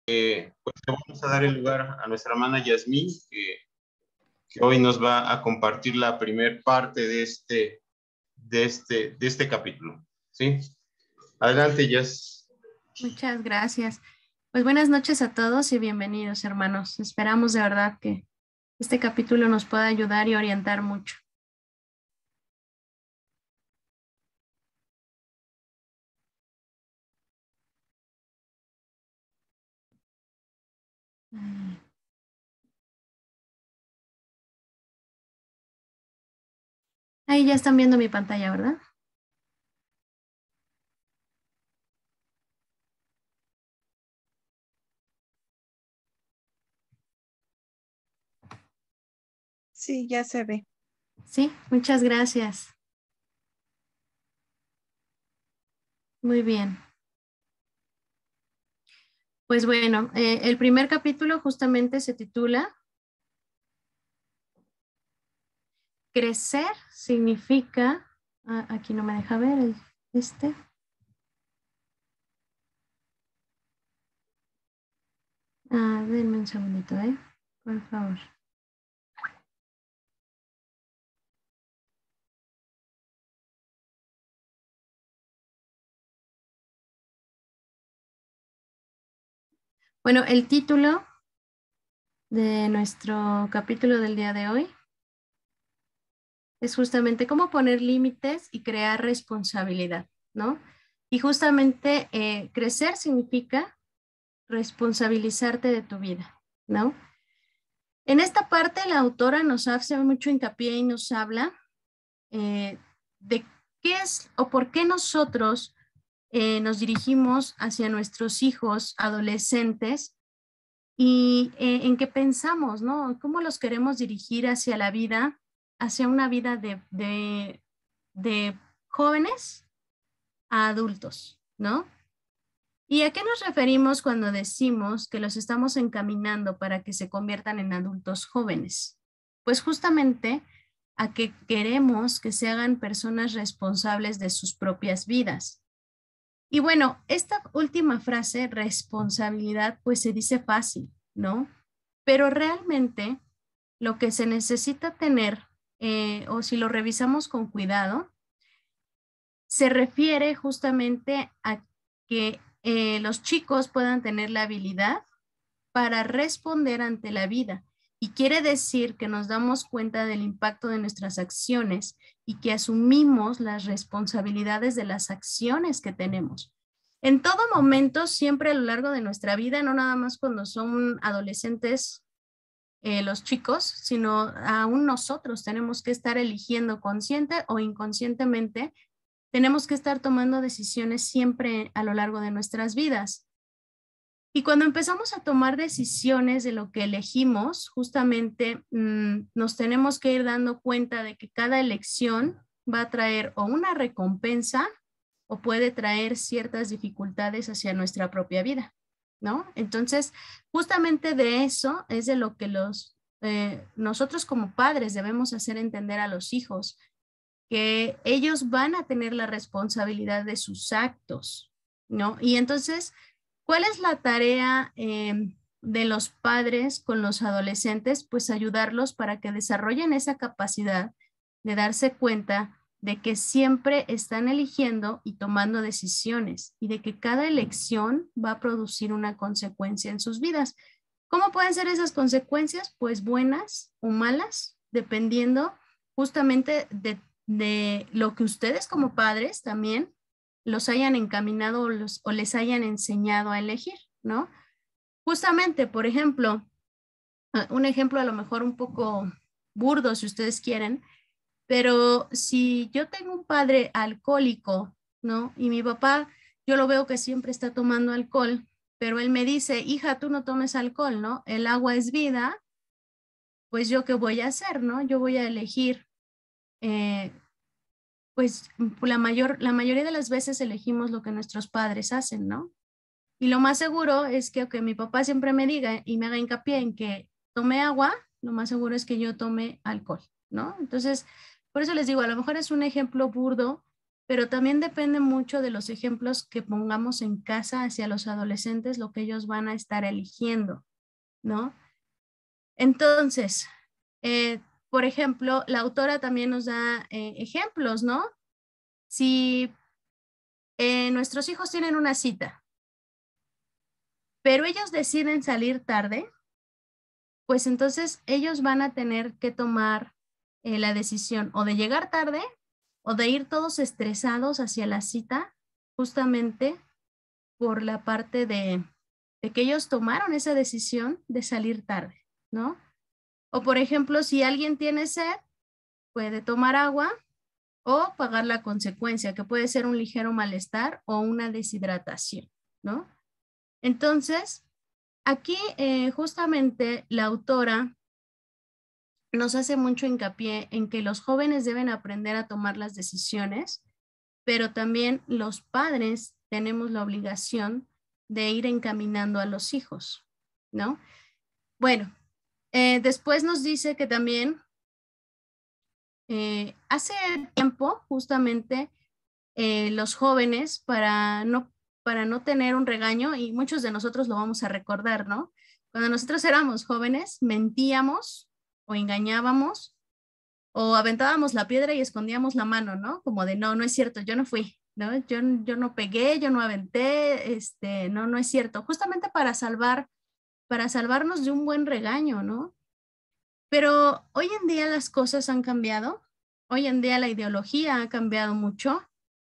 Pues le vamos a dar el lugar a nuestra hermana Yasmín, que hoy nos va a compartir la primer parte de este capítulo. ¿Sí? Adelante, Yas. Muchas gracias. Pues buenas noches a todos y bienvenidos, hermanos. Esperamos de verdad que este capítulo nos pueda ayudar y orientar mucho. Ahí ya están viendo mi pantalla, ¿verdad? Sí, ya se ve. Sí, muchas gracias. Muy bien. Pues bueno, el primer capítulo justamente se titula Crecer significa, aquí no me deja ver denme un segundito, por favor. Bueno, el título de nuestro capítulo del día de hoy es justamente cómo poner límites y crear responsabilidad, ¿no? Y justamente crecer significa responsabilizarte de tu vida, ¿no? En esta parte la autora nos hace mucho hincapié y nos habla de qué es o por qué nosotros nos dirigimos hacia nuestros hijos adolescentes y en qué pensamos, ¿no? ¿Cómo los queremos dirigir hacia la vida, hacia una vida de jóvenes a adultos, ¿no? ¿Y a qué nos referimos cuando decimos que los estamos encaminando para que se conviertan en adultos jóvenes? Pues justamente a que queremos que se hagan personas responsables de sus propias vidas. Y bueno, esta última frase, responsabilidad, pues se dice fácil, ¿no? Pero realmente lo que se necesita tener, o si lo revisamos con cuidado, se refiere justamente a que los chicos puedan tener la habilidad para responder ante la vida. Y quiere decir que nos damos cuenta del impacto de nuestras acciones y que asumimos las responsabilidades de las acciones que tenemos. En todo momento, siempre a lo largo de nuestra vida, no nada más cuando son adolescentes los chicos, sino aún nosotros tenemos que estar eligiendo consciente o inconscientemente, tenemos que estar tomando decisiones siempre a lo largo de nuestras vidas. Y cuando empezamos a tomar decisiones de lo que elegimos, justamente nos tenemos que ir dando cuenta de que cada elección va a traer o una recompensa o puede traer ciertas dificultades hacia nuestra propia vida, ¿no? Entonces, justamente de eso es de lo que nosotros como padres debemos hacer entender a los hijos, que ellos van a tener la responsabilidad de sus actos, ¿no? Y entonces, ¿cuál es la tarea de los padres con los adolescentes? Pues ayudarlos para que desarrollen esa capacidad de darse cuenta de que siempre están eligiendo y tomando decisiones y de que cada elección va a producir una consecuencia en sus vidas. ¿Cómo pueden ser esas consecuencias? Pues buenas o malas, dependiendo justamente de lo que ustedes como padres también los hayan encaminado o les hayan enseñado a elegir, ¿no? Justamente, por ejemplo, un ejemplo a lo mejor un poco burdo si ustedes quieren, pero si yo tengo un padre alcohólico, ¿no? Y mi papá, yo lo veo que siempre está tomando alcohol, pero él me dice, hija, tú no tomes alcohol, ¿no? El agua es vida, pues yo qué voy a hacer, ¿no? Yo voy a elegir pues la mayoría de las veces elegimos lo que nuestros padres hacen, ¿no? Y lo más seguro es que aunque mi papá siempre me diga y me haga hincapié en que tome agua, lo más seguro es que yo tome alcohol, ¿no? Entonces, por eso les digo, a lo mejor es un ejemplo burdo, pero también depende mucho de los ejemplos que pongamos en casa hacia los adolescentes, lo que ellos van a estar eligiendo, ¿no? Entonces, por ejemplo, la autora también nos da ejemplos, ¿no? Si nuestros hijos tienen una cita, pero ellos deciden salir tarde, pues entonces ellos van a tener que tomar la decisión o de llegar tarde o de ir todos estresados hacia la cita, justamente por la parte de que ellos tomaron esa decisión de salir tarde, ¿no? O por ejemplo, si alguien tiene sed, puede tomar agua o pagar la consecuencia, que puede ser un ligero malestar o una deshidratación, ¿no? Entonces, aquí justamente la autora nos hace mucho hincapié en que los jóvenes deben aprender a tomar las decisiones, pero también los padres tenemos la obligación de ir encaminando a los hijos, ¿no? Bueno, después nos dice que también hace tiempo justamente los jóvenes para no tener un regaño, y muchos de nosotros lo vamos a recordar, ¿no? Cuando nosotros éramos jóvenes, mentíamos o engañábamos o aventábamos la piedra y escondíamos la mano, ¿no? Como de, no, no es cierto, yo no fui, ¿no? Yo no pegué, yo no aventé, no es cierto. Justamente para salvarnos de un buen regaño, ¿no? Pero hoy en día las cosas han cambiado, hoy en día la ideología ha cambiado mucho,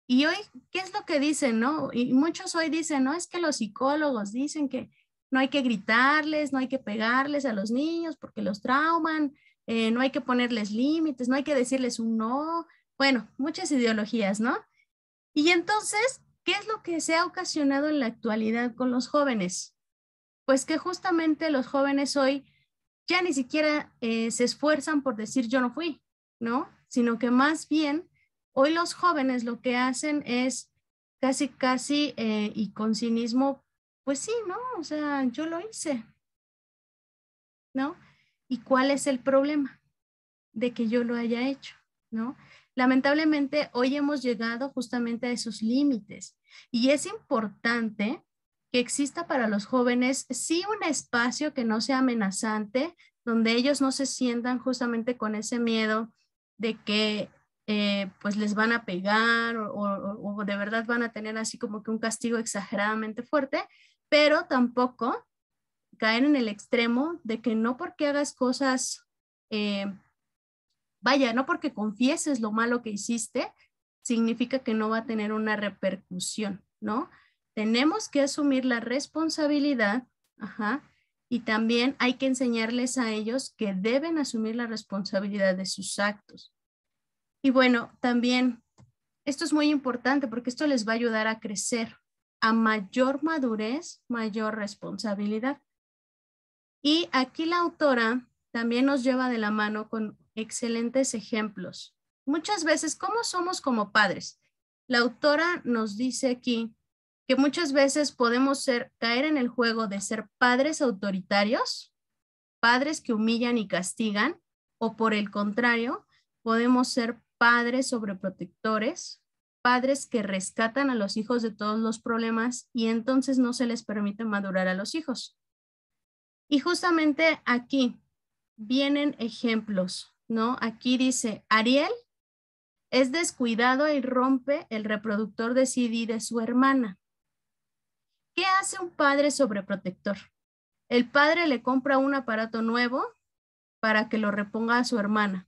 y hoy, ¿qué es lo que dicen, no? Y muchos hoy dicen, no, es que los psicólogos dicen que no hay que gritarles, no hay que pegarles a los niños porque los trauman, no hay que ponerles límites, no hay que decirles un no. Bueno, muchas ideologías, ¿no? Y entonces, ¿qué es lo que se ha ocasionado en la actualidad con los jóvenes? Pues que justamente los jóvenes hoy ya ni siquiera se esfuerzan por decir yo no fui, ¿no? Sino que más bien hoy los jóvenes lo que hacen es casi y con cinismo, pues sí, ¿no? O sea, yo lo hice, ¿no? ¿Y cuál es el problema de que yo lo haya hecho, ¿no? Lamentablemente hoy hemos llegado justamente a esos límites, y es importante que exista para los jóvenes sí un espacio que no sea amenazante, donde ellos no se sientan justamente con ese miedo de que pues les van a pegar o de verdad van a tener así como que un castigo exageradamente fuerte, pero tampoco caer en el extremo de que no porque hagas cosas, vaya, no porque confieses lo malo que hiciste, significa que no va a tener una repercusión, ¿no? Tenemos que asumir la responsabilidad, ajá, y también hay que enseñarles a ellos que deben asumir la responsabilidad de sus actos. Y bueno, también esto es muy importante porque esto les va a ayudar a crecer. A mayor madurez, mayor responsabilidad. Y aquí la autora también nos lleva de la mano con excelentes ejemplos. Muchas veces, ¿cómo somos como padres? La autora nos dice aquí que muchas veces podemos caer en el juego de ser padres autoritarios, padres que humillan y castigan, o por el contrario, podemos ser padres sobreprotectores, padres que rescatan a los hijos de todos los problemas y entonces no se les permite madurar a los hijos. Y justamente aquí vienen ejemplos, ¿no? Aquí dice, Ariel es descuidado y rompe el reproductor de CD de su hermana. ¿Qué hace un padre sobreprotector? El padre le compra un aparato nuevo para que lo reponga a su hermana.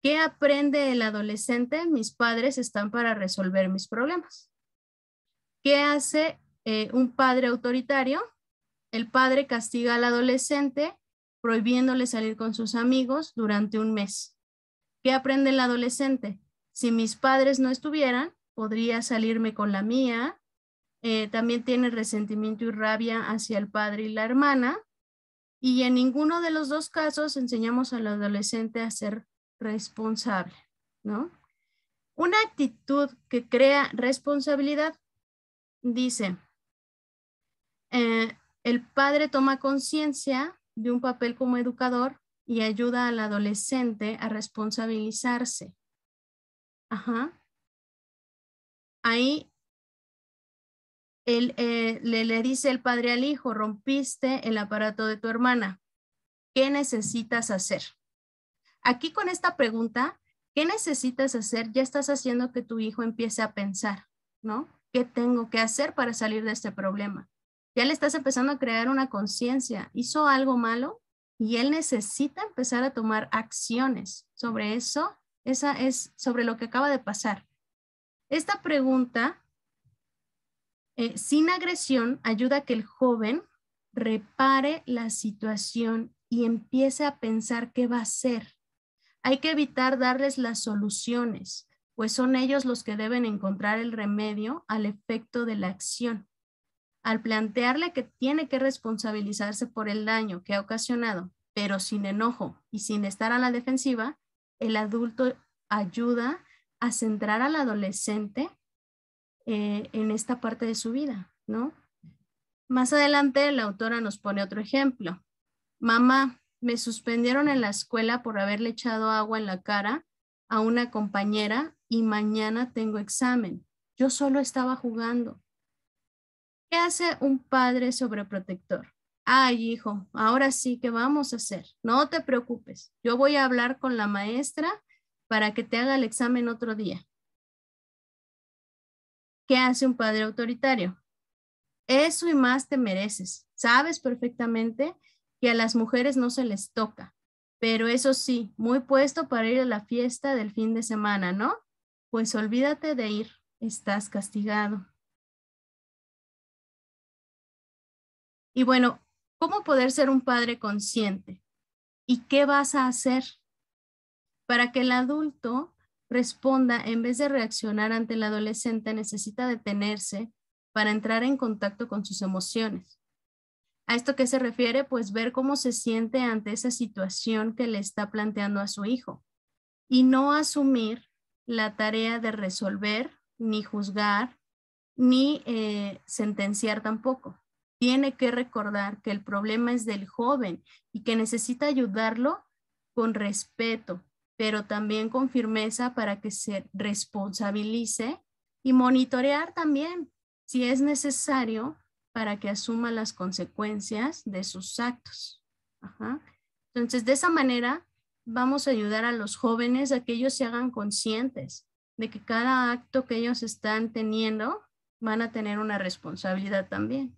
¿Qué aprende el adolescente? Mis padres están para resolver mis problemas. ¿Qué hace un padre autoritario? El padre castiga al adolescente prohibiéndole salir con sus amigos durante un mes. ¿Qué aprende el adolescente? Si mis padres no estuvieran, podría salirme con la mía. También tiene resentimiento y rabia hacia el padre y la hermana. Y en ninguno de los dos casos enseñamos al adolescente a ser responsable, ¿no? Una actitud que crea responsabilidad, dice, el padre toma conciencia de un papel como educador y ayuda al adolescente a responsabilizarse. Ajá. ahí le dice el padre al hijo, rompiste el aparato de tu hermana. ¿Qué necesitas hacer? Aquí con esta pregunta, ¿qué necesitas hacer? Ya estás haciendo que tu hijo empiece a pensar, ¿no? ¿Qué tengo que hacer para salir de este problema? Ya le estás empezando a crear una conciencia. ¿Hizo algo malo? Y él necesita empezar a tomar acciones sobre eso. Esa es sobre lo que acaba de pasar. Esta pregunta, sin agresión, ayuda a que el joven repare la situación y empiece a pensar qué va a hacer. Hay que evitar darles las soluciones, pues son ellos los que deben encontrar el remedio al efecto de la acción. Al plantearle que tiene que responsabilizarse por el daño que ha ocasionado, pero sin enojo y sin estar a la defensiva, el adulto ayuda a centrar al adolescente en esta parte de su vida, ¿no? Más adelante, la autora nos pone otro ejemplo. Mamá, me suspendieron en la escuela por haberle echado agua en la cara a una compañera y mañana tengo examen. Yo solo estaba jugando. ¿Qué hace un padre sobreprotector? Ay, hijo, ahora sí, ¿qué vamos a hacer? No te preocupes. Yo voy a hablar con la maestra para que te haga el examen otro día. ¿Qué hace un padre autoritario? Eso y más te mereces. Sabes perfectamente que a las mujeres no se les toca, pero eso sí, muy puesto para ir a la fiesta del fin de semana, ¿no? Pues olvídate de ir, estás castigado. Y bueno, ¿cómo poder ser un padre consciente? ¿Y qué vas a hacer para que el adulto responda en vez de reaccionar ante el adolescente? Necesita detenerse para entrar en contacto con sus emociones. ¿A esto qué se refiere? Pues ver cómo se siente ante esa situación que le está planteando a su hijo y no asumir la tarea de resolver, ni juzgar, ni sentenciar tampoco. Tiene que recordar que el problema es del joven y que necesita ayudarlo con respeto, pero también con firmeza para que se responsabilice y monitorear también si es necesario para que asuma las consecuencias de sus actos. Ajá. Entonces, de esa manera vamos a ayudar a los jóvenes a que ellos se hagan conscientes de que cada acto que ellos están teniendo van a tener una responsabilidad también.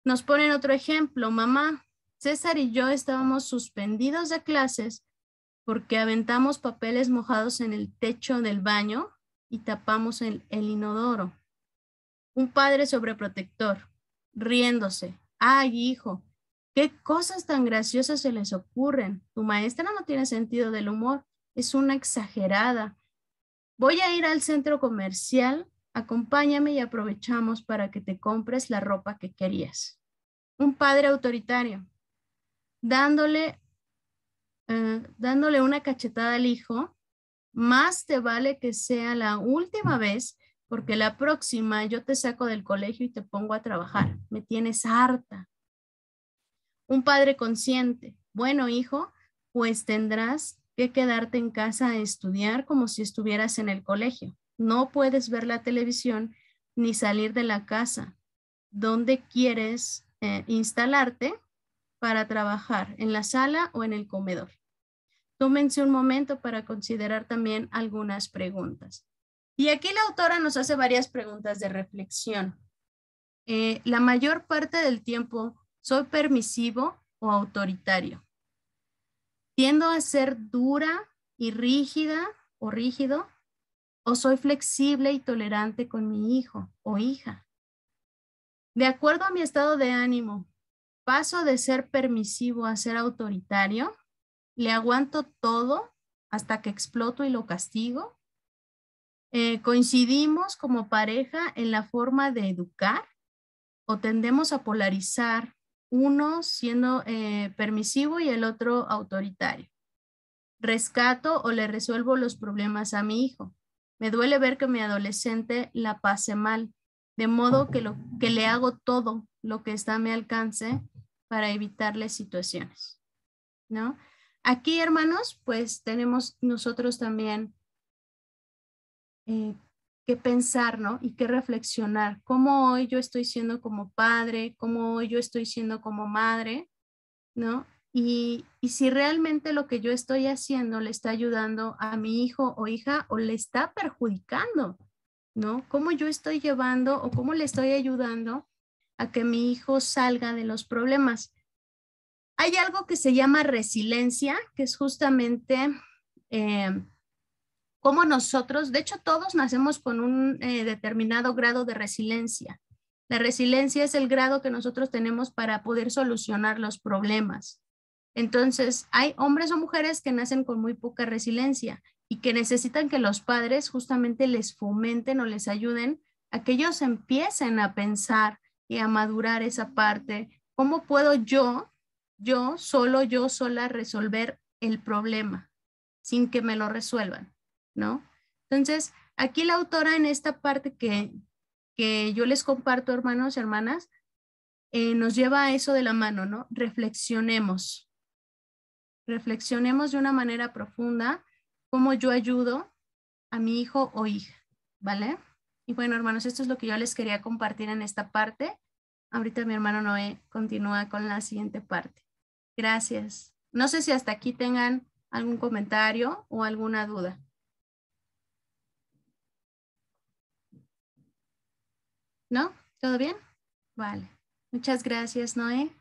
Nos ponen otro ejemplo. Mamá, César y yo estábamos suspendidos de clases porque aventamos papeles mojados en el techo del baño y tapamos el inodoro. Un padre sobreprotector, riéndose. Ay, hijo, ¿qué cosas tan graciosas se les ocurren? Tu maestra no tiene sentido del humor, es una exagerada. Voy a ir al centro comercial, acompáñame y aprovechamos para que te compres la ropa que querías. Un padre autoritario, dándole una cachetada al hijo. Más te vale que sea la última vez, porque la próxima yo te saco del colegio y te pongo a trabajar. Me tienes harta. Un padre consciente. Bueno, hijo, pues tendrás que quedarte en casa a estudiar como si estuvieras en el colegio. No puedes ver la televisión ni salir de la casa. ¿Dónde quieres instalarte para trabajar? ¿En la sala o en el comedor? Tómense un momento para considerar también algunas preguntas. Y aquí la autora nos hace varias preguntas de reflexión. La mayor parte del tiempo, ¿soy permisivo o autoritario? ¿Tiendo a ser dura y rígida o rígido? ¿O soy flexible y tolerante con mi hijo o hija? De acuerdo a mi estado de ánimo, ¿paso de ser permisivo a ser autoritario? ¿Le aguanto todo hasta que exploto y lo castigo? ¿Coincidimos como pareja en la forma de educar o tendemos a polarizar, uno siendo permisivo y el otro autoritario? ¿Rescato o le resuelvo los problemas a mi hijo? Me duele ver que mi adolescente la pase mal, de modo que le hago todo lo que está a mi alcance para evitarle situaciones, ¿no? Aquí, hermanos, pues tenemos nosotros también que pensar, ¿no? Y que reflexionar. ¿Cómo hoy yo estoy siendo como padre? ¿Cómo hoy yo estoy siendo como madre? ¿No? Y si realmente lo que yo estoy haciendo le está ayudando a mi hijo o hija o le está perjudicando, ¿no? ¿Cómo yo estoy llevando o cómo le estoy ayudando a que mi hijo salga de los problemas? Hay algo que se llama resiliencia, que es justamente cómo nosotros, de hecho todos nacemos con un determinado grado de resiliencia. La resiliencia es el grado que nosotros tenemos para poder solucionar los problemas. Entonces, hay hombres o mujeres que nacen con muy poca resiliencia y que necesitan que los padres justamente les fomenten o les ayuden a que ellos empiecen a pensar y a madurar esa parte. ¿Cómo puedo yo sola resolver el problema sin que me lo resuelvan? ¿No? Entonces, aquí la autora en esta parte que yo les comparto, hermanos y hermanas, nos lleva a eso de la mano, ¿no? Reflexionemos de una manera profunda cómo yo ayudo a mi hijo o hija, ¿vale? Y bueno, hermanos, esto es lo que yo les quería compartir en esta parte. Ahorita mi hermano Noé continúa con la siguiente parte. Gracias. No sé si hasta aquí tengan algún comentario o alguna duda. ¿No? ¿Todo bien? Vale. Muchas gracias, Noé.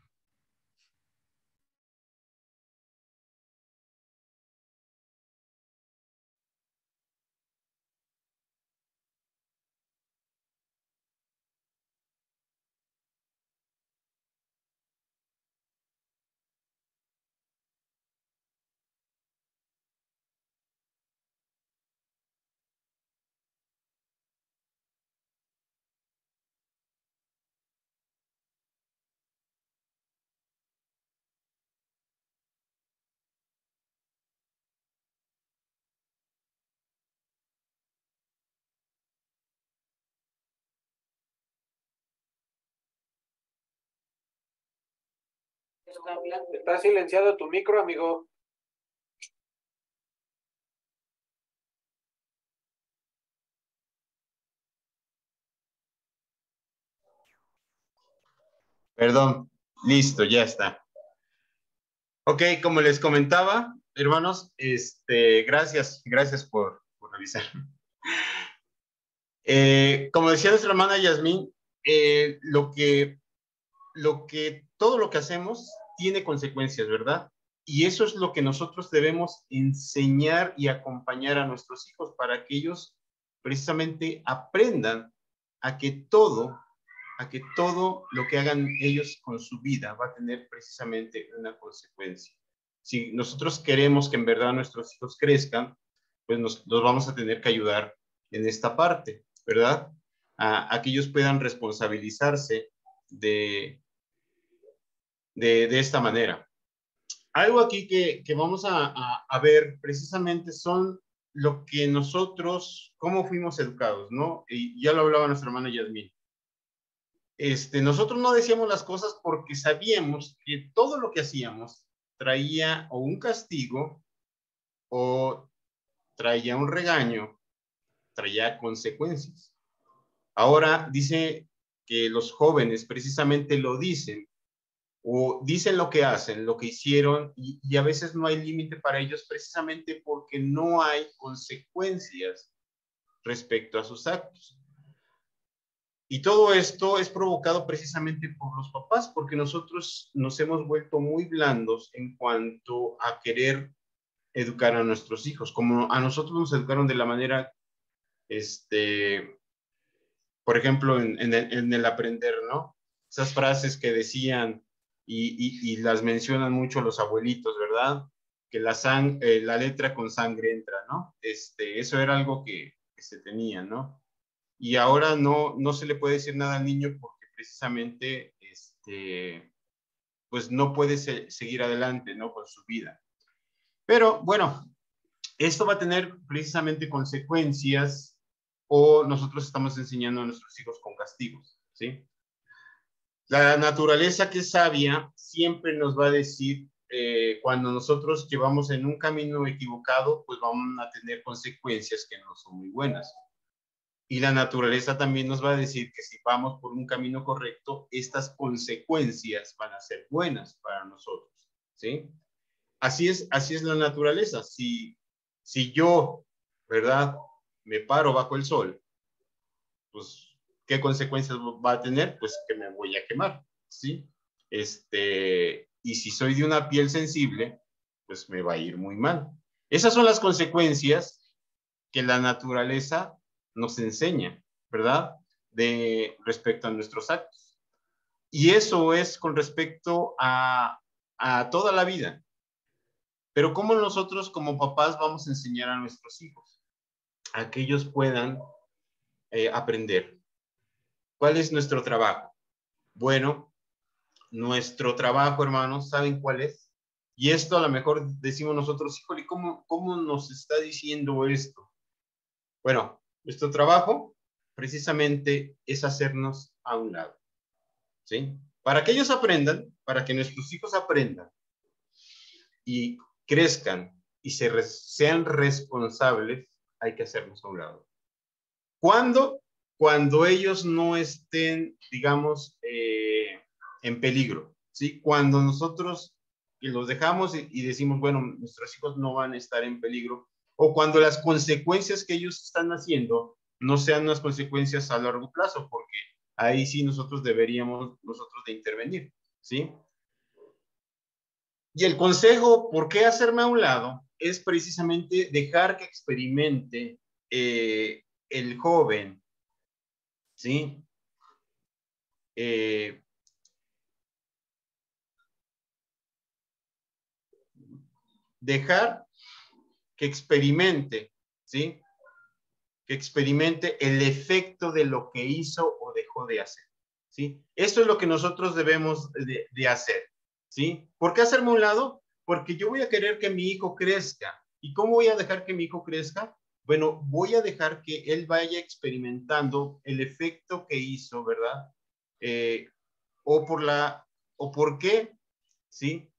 Está silenciado tu micro, amigo. Perdón, listo, ya está. Ok, como les comentaba, hermanos, gracias por avisar. Como decía nuestra hermana Yasmín, todo lo que hacemos tiene consecuencias, ¿verdad? Y eso es lo que nosotros debemos enseñar y acompañar a nuestros hijos para que ellos precisamente aprendan a que todo lo que hagan ellos con su vida va a tener precisamente una consecuencia. Si nosotros queremos que en verdad nuestros hijos crezcan, pues los vamos a tener que ayudar en esta parte, ¿verdad? A que ellos puedan responsabilizarse de esta manera. Algo aquí que vamos a ver precisamente son lo que nosotros, cómo fuimos educados, ¿no? Y ya lo hablaba nuestra hermana Yasmín. Nosotros no decíamos las cosas porque sabíamos que todo lo que hacíamos traía o un castigo o traía un regaño, traía consecuencias. Ahora dice que los jóvenes precisamente lo dicen o dicen lo que hacen, lo que hicieron y a veces no hay límite para ellos precisamente porque no hay consecuencias respecto a sus actos. Y todo esto es provocado precisamente por los papás, porque nosotros nos hemos vuelto muy blandos en cuanto a querer educar a nuestros hijos, como a nosotros nos educaron de la manera, por ejemplo, en el aprender, ¿no? Esas frases que decían y las mencionan mucho los abuelitos, ¿verdad? Que la letra con sangre entra, ¿no? Eso era algo que se tenía, ¿no? Y ahora no se le puede decir nada al niño porque precisamente pues no puede seguir adelante, ¿no? Con su vida. Pero bueno, esto va a tener precisamente consecuencias o nosotros estamos enseñando a nuestros hijos con castigos, ¿sí? La naturaleza que es sabia siempre nos va a decir cuando nosotros llevamos en un camino equivocado, pues vamos a tener consecuencias que no son muy buenas. Y la naturaleza también nos va a decir que si vamos por un camino correcto, estas consecuencias van a ser buenas para nosotros, ¿sí? Así es la naturaleza. Si yo, ¿verdad?, me paro bajo el sol, pues, ¿qué consecuencias va a tener? Pues que me voy a quemar, ¿sí? Y si soy de una piel sensible, pues me va a ir muy mal. Esas son las consecuencias que la naturaleza nos enseña, ¿verdad? Respecto a nuestros actos. Y eso es con respecto a toda la vida. Pero ¿cómo nosotros como papás vamos a enseñar a nuestros hijos? A que ellos puedan aprender. ¿Cuál es nuestro trabajo? Bueno, nuestro trabajo, hermanos, ¿saben cuál es? Y esto a lo mejor decimos nosotros, híjole, ¿cómo nos está diciendo esto? Bueno, nuestro trabajo precisamente es hacernos a un lado, ¿sí? Para que ellos aprendan, para que nuestros hijos aprendan y crezcan y sean responsables, hay que hacernos a un lado. ¿Cuándo? Cuando ellos no estén, digamos, en peligro, ¿sí? Cuando nosotros los dejamos y decimos, bueno, nuestros hijos no van a estar en peligro, o cuando las consecuencias que ellos están haciendo no sean unas consecuencias a largo plazo, porque ahí sí nosotros deberíamos de intervenir, ¿sí? Y el consejo, ¿por qué hacerme a un lado? Es precisamente dejar que experimente el joven, ¿sí? Dejar que experimente, ¿sí? Que experimente el efecto de lo que hizo o dejó de hacer, ¿sí? Esto es lo que nosotros debemos de hacer, ¿sí? ¿Por qué hacerme a un lado? Porque yo voy a querer que mi hijo crezca. ¿Y cómo voy a dejar que mi hijo crezca? Bueno, voy a dejar que él vaya experimentando el efecto que hizo, ¿verdad? O por qué, ¿sí?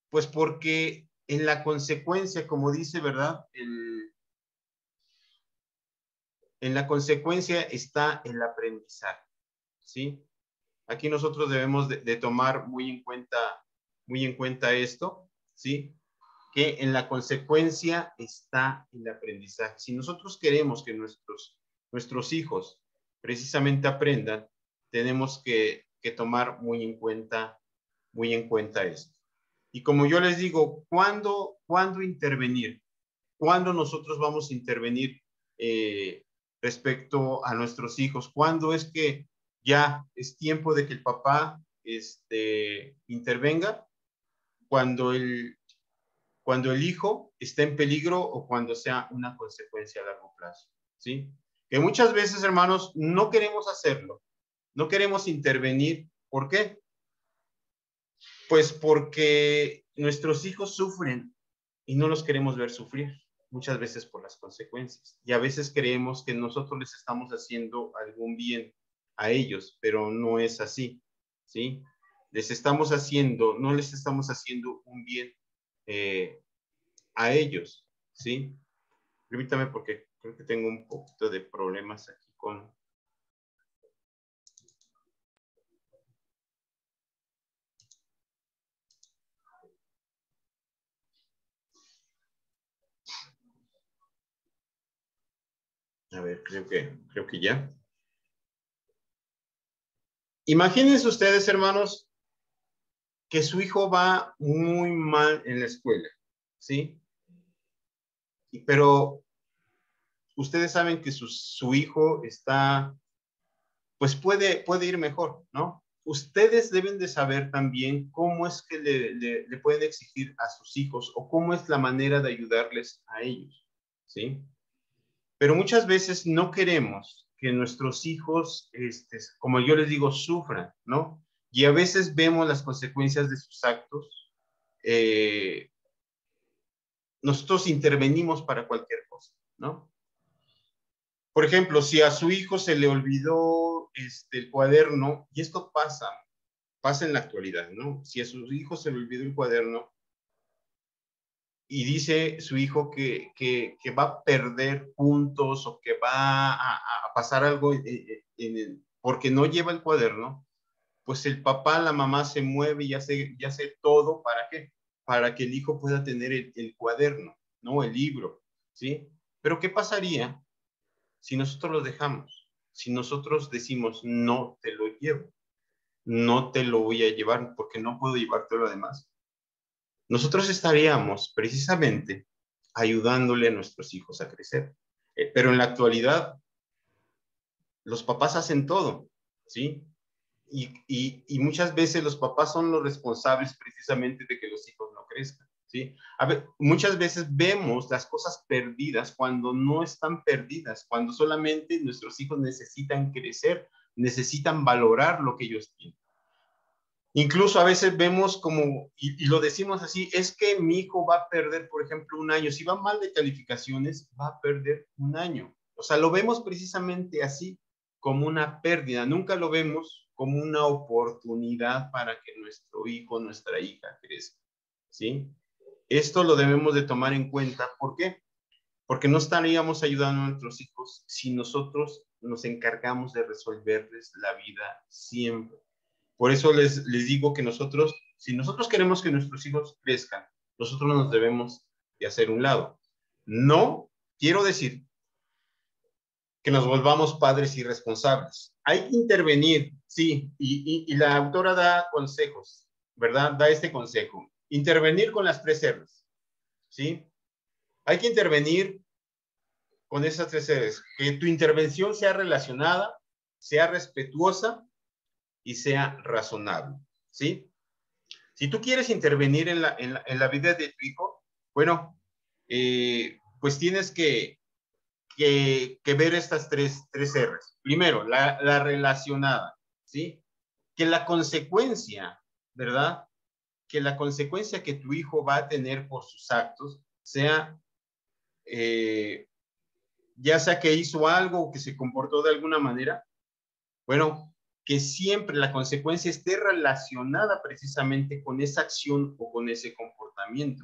Pues porque en la consecuencia, como dice, ¿verdad? En la consecuencia está el aprendizaje, ¿sí? Aquí nosotros debemos de tomar muy en cuenta esto, ¿sí? Que en la consecuencia está el aprendizaje. Si nosotros queremos que nuestros hijos precisamente aprendan, tenemos que tomar muy en cuenta esto. Y como yo les digo, ¿cuándo intervenir? ¿Cuándo nosotros vamos a intervenir respecto a nuestros hijos? ¿Cuándo es que ya es tiempo de que el papá intervenga? Cuando el hijo esté en peligro o cuando sea una consecuencia a largo plazo, ¿sí? Que muchas veces, hermanos, no queremos hacerlo, no queremos intervenir. ¿Por qué? Pues porque nuestros hijos sufren y no los queremos ver sufrir, muchas veces por las consecuencias. Y a veces creemos que nosotros les estamos haciendo algún bien a ellos, pero no es así, ¿sí? No les estamos haciendo un bien a ellos, ¿sí? Permítame porque creo que tengo un poquito de problemas aquí con... A ver, creo que ya. Imagínense ustedes, hermanos, que su hijo va muy mal en la escuela, ¿sí? Pero ustedes saben que su hijo está, pues puede ir mejor, ¿no? Ustedes deben de saber también cómo es que le pueden exigir a sus hijos o cómo es la manera de ayudarles a ellos, ¿sí? Pero muchas veces no queremos que nuestros hijos, como yo les digo, sufran, ¿no? Y a veces vemos las consecuencias de sus actos. Nosotros intervenimos para cualquier cosa, ¿no? Por ejemplo, si a su hijo se le olvidó el cuaderno, y esto pasa en la actualidad, ¿no? Si a su hijo se le olvidó el cuaderno y dice su hijo que va a perder puntos o que va a pasar algo porque no lleva el cuaderno, pues el papá, la mamá se mueve y hace todo. ¿Para qué? Para que el hijo pueda tener el cuaderno, ¿no? El libro, ¿sí? Pero ¿qué pasaría si nosotros lo dejamos? Si nosotros decimos, no te lo llevo, no te lo voy a llevar porque no puedo llevártelo además. Nosotros estaríamos precisamente ayudándole a nuestros hijos a crecer. Pero en la actualidad, los papás hacen todo, ¿sí? Y muchas veces los papás son los responsables precisamente de que los hijos no crezcan, ¿sí? A ver, muchas veces vemos las cosas perdidas cuando no están perdidas, cuando solamente nuestros hijos necesitan crecer, necesitan valorar lo que ellos tienen. Incluso a veces vemos como, y lo decimos así, es que mi hijo va a perder, por ejemplo, un año. Si va mal de calificaciones, va a perder un año. O sea, lo vemos precisamente así, como una pérdida. Nunca lo vemos como una oportunidad para que nuestro hijo, nuestra hija crezca, ¿sí? Esto lo debemos de tomar en cuenta. ¿Por qué? Porque no estaríamos ayudando a nuestros hijos si nosotros nos encargamos de resolverles la vida siempre. Por eso les digo que nosotros, si nosotros queremos que nuestros hijos crezcan, nosotros nos debemos de hacer un lado. No quiero decir que nos volvamos padres irresponsables. Hay que intervenir, sí, y la autora da consejos, ¿verdad? Da este consejo. Intervenir con las 3 R's, ¿sí? Hay que intervenir con esas 3 R's. Que tu intervención sea relacionada, sea respetuosa y sea razonable, ¿sí? Si tú quieres intervenir en la vida de tu hijo, bueno, pues tienes que ver estas 3 R's. Primero, la relacionada, ¿sí? Que la consecuencia, ¿verdad? Que la consecuencia que tu hijo va a tener por sus actos sea, ya sea que hizo algo o que se comportó de alguna manera, bueno, que siempre la consecuencia esté relacionada precisamente con esa acción o con ese comportamiento.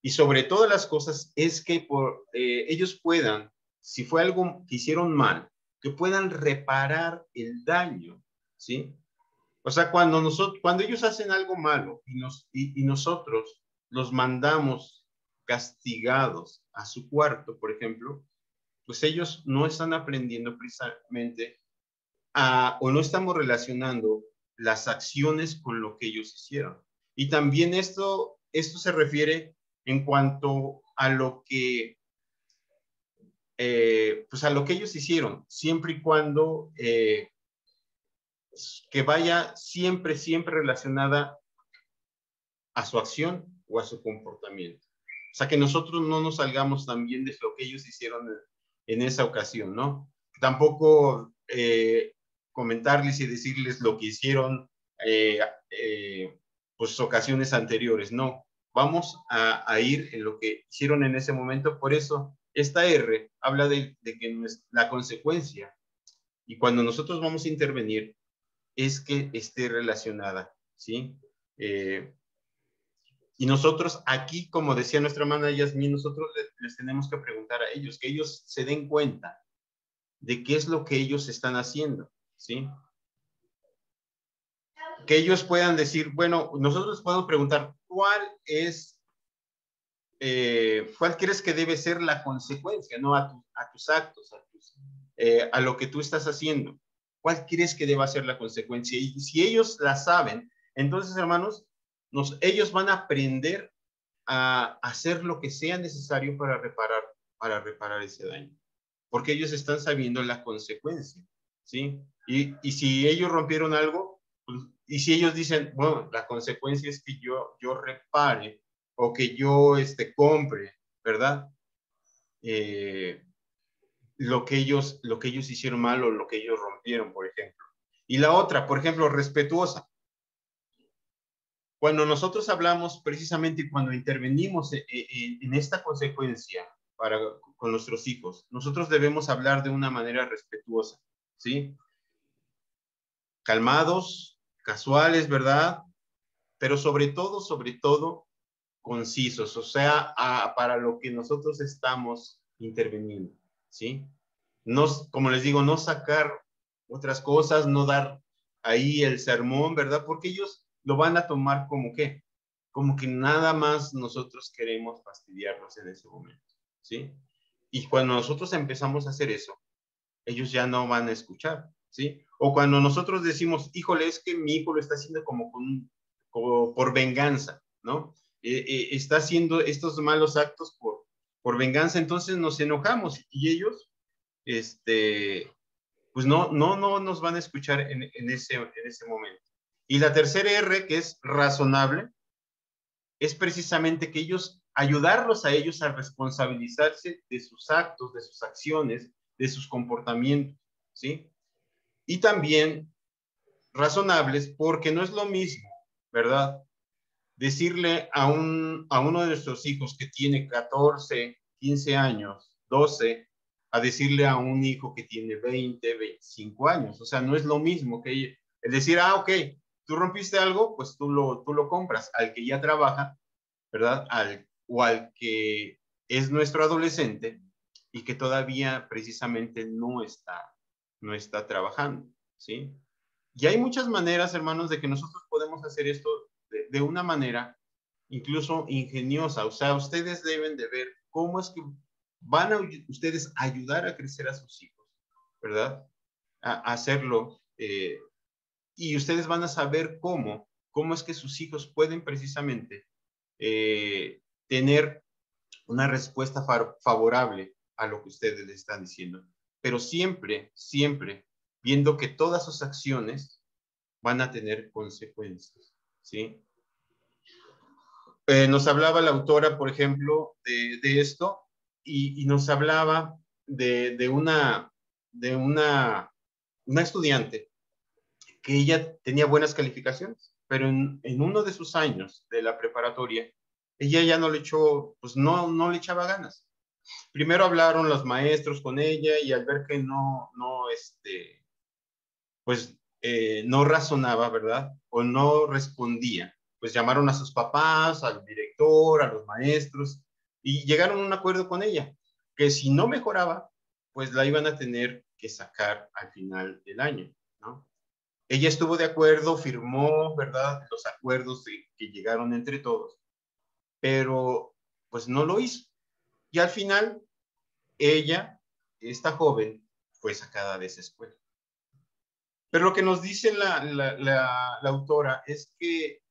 Y sobre todas las cosas es que ellos puedan, si fue algo que hicieron mal, que puedan reparar el daño, ¿sí? O sea, cuando ellos hacen algo malo y nosotros los mandamos castigados a su cuarto, por ejemplo, pues ellos no están aprendiendo precisamente o no estamos relacionando las acciones con lo que ellos hicieron. Y también esto se refiere en cuanto a lo que, pues a lo que ellos hicieron, siempre y cuando que vaya siempre, siempre relacionada a su acción o a su comportamiento. O sea, que nosotros no nos salgamos también de lo que ellos hicieron en esa ocasión, ¿no? Tampoco comentarles y decirles lo que hicieron pues ocasiones anteriores, no. Vamos a ir en lo que hicieron en ese momento. Por eso esta R habla de que la consecuencia, y cuando nosotros vamos a intervenir, es que esté relacionada, ¿sí? Y nosotros aquí, como decía nuestra hermana Yasmín, nosotros les tenemos que preguntar a ellos, que ellos se den cuenta de qué es lo que ellos están haciendo, ¿sí? Que ellos puedan decir, bueno, nosotros podemos preguntar, ¿cuál crees que debe ser la consecuencia, ¿no? A tus actos, a lo que tú estás haciendo. ¿Cuál crees que deba ser la consecuencia? Y si ellos la saben, entonces, hermanos, ellos van a aprender a hacer lo que sea necesario para reparar ese daño. Porque ellos están sabiendo la consecuencia, ¿sí? Y si ellos rompieron algo, pues, y si ellos dicen, bueno, la consecuencia es que yo repare o que yo compre, ¿verdad? Lo que ellos hicieron mal o lo que ellos rompieron, por ejemplo. Y la otra, por ejemplo, respetuosa. Cuando nosotros hablamos precisamente cuando intervenimos en esta consecuencia con nuestros hijos, nosotros debemos hablar de una manera respetuosa, ¿sí? Calmados, casuales, ¿verdad? Pero sobre todo, concisos, o sea, para lo que nosotros estamos interviniendo, ¿sí? No, como les digo, no sacar otras cosas, no dar ahí el sermón, ¿verdad? Porque ellos lo van a tomar como que nada más nosotros queremos fastidiarlos en ese momento, ¿sí? Y cuando nosotros empezamos a hacer eso, ellos ya no van a escuchar, ¿sí? O cuando nosotros decimos, híjole, es que mi hijo lo está haciendo como por venganza, ¿no? Está haciendo estos malos actos por venganza, entonces nos enojamos y ellos, pues no nos van a escuchar en ese momento. Y la tercera R, que es razonable, es precisamente que ayudarlos a ellos a responsabilizarse de sus actos, de sus acciones, de sus comportamientos, ¿sí? Y también razonables, porque no es lo mismo, ¿verdad? Decirle a uno de nuestros hijos que tiene 14, 15 años, 12, a decirle a un hijo que tiene 20, 25 años. O sea, no es lo mismo que el decir, ok, tú rompiste algo, pues tú lo compras. Al que ya trabaja, ¿verdad? O al que es nuestro adolescente y que todavía precisamente no está trabajando, ¿sí? Y hay muchas maneras, hermanos, de que nosotros podemos hacer esto de una manera incluso ingeniosa. O sea, ustedes deben de ver cómo es que van a ustedes ayudar a crecer a sus hijos, ¿verdad? A hacerlo. Y ustedes van a saber cómo es que sus hijos pueden precisamente tener una respuesta favorable a lo que ustedes les están diciendo. Pero siempre, siempre viendo que todas sus acciones van a tener consecuencias, ¿sí? Nos hablaba la autora, por ejemplo, de esto y nos hablaba de una estudiante que ella tenía buenas calificaciones, pero en uno de sus años de la preparatoria, ella ya no le echó, pues no le echaba ganas. Primero hablaron los maestros con ella y al ver que pues no razonaba, ¿verdad? O no respondía, pues llamaron a sus papás, al director, a los maestros y llegaron a un acuerdo con ella, que si no mejoraba, pues la iban a tener que sacar al final del año, ¿no? Ella estuvo de acuerdo, firmó, ¿verdad? Los acuerdos que llegaron entre todos, pero pues no lo hizo. Y al final, ella, esta joven, fue sacada de esa escuela. Pero lo que nos dice la autora es que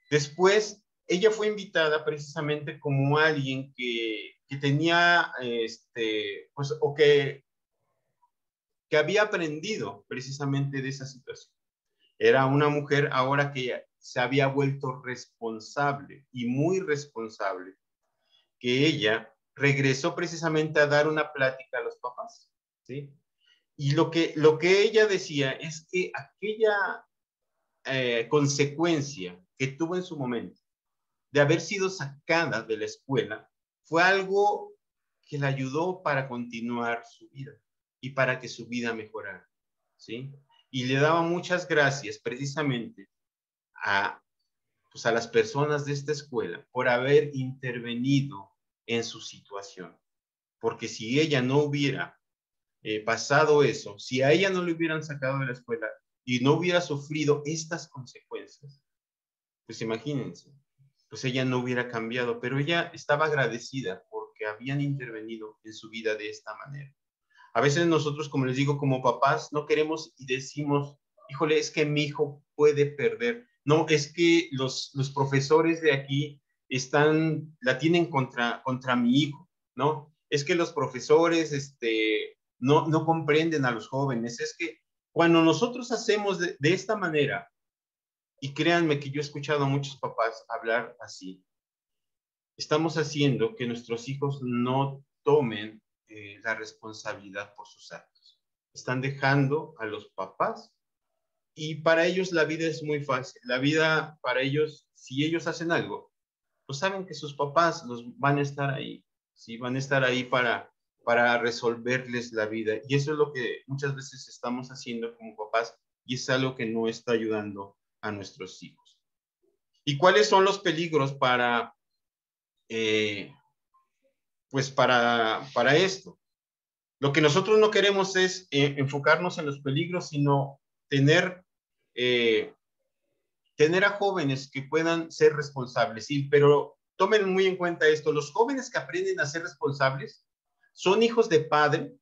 después ella fue invitada precisamente como alguien que tenía, pues, o que había aprendido precisamente de esa situación. Era una mujer ahora que se había vuelto responsable y muy responsable, que ella regresó precisamente a dar una plática a los papás, ¿sí? Y lo que ella decía es que aquella consecuencia que tuvo en su momento de haber sido sacada de la escuela fue algo que la ayudó para continuar su vida y para que su vida mejorara, ¿sí? Y le daba muchas gracias precisamente pues a las personas de esta escuela por haber intervenido en su situación. Porque si ella no hubiera pasado eso, si a ella no le hubieran sacado de la escuela y no hubiera sufrido estas consecuencias, pues imagínense, pues ella no hubiera cambiado, pero ella estaba agradecida porque habían intervenido en su vida de esta manera. A veces nosotros, como les digo, como papás, no queremos y decimos, híjole, es que mi hijo puede perder. No, es que los profesores de aquí la tienen contra mi hijo, ¿no? Es que los profesores no comprenden a los jóvenes. Es que cuando nosotros hacemos de esta manera, y créanme que yo he escuchado a muchos papás hablar así, estamos haciendo que nuestros hijos no tomen la responsabilidad por sus actos. Están dejando a los papás y para ellos la vida es muy fácil. La vida para ellos, si ellos hacen algo, pues saben que sus papás los van a estar ahí, ¿sí? Van a estar ahí para resolverles la vida. Y eso es lo que muchas veces estamos haciendo como papás y es algo que no está ayudando a nuestros hijos. ¿Y cuáles son los peligros para pues para esto. Lo que nosotros no queremos es enfocarnos en los peligros, sino tener a jóvenes que puedan ser responsables, ¿sí? Pero tomen muy en cuenta esto, los jóvenes que aprenden a ser responsables son hijos de padre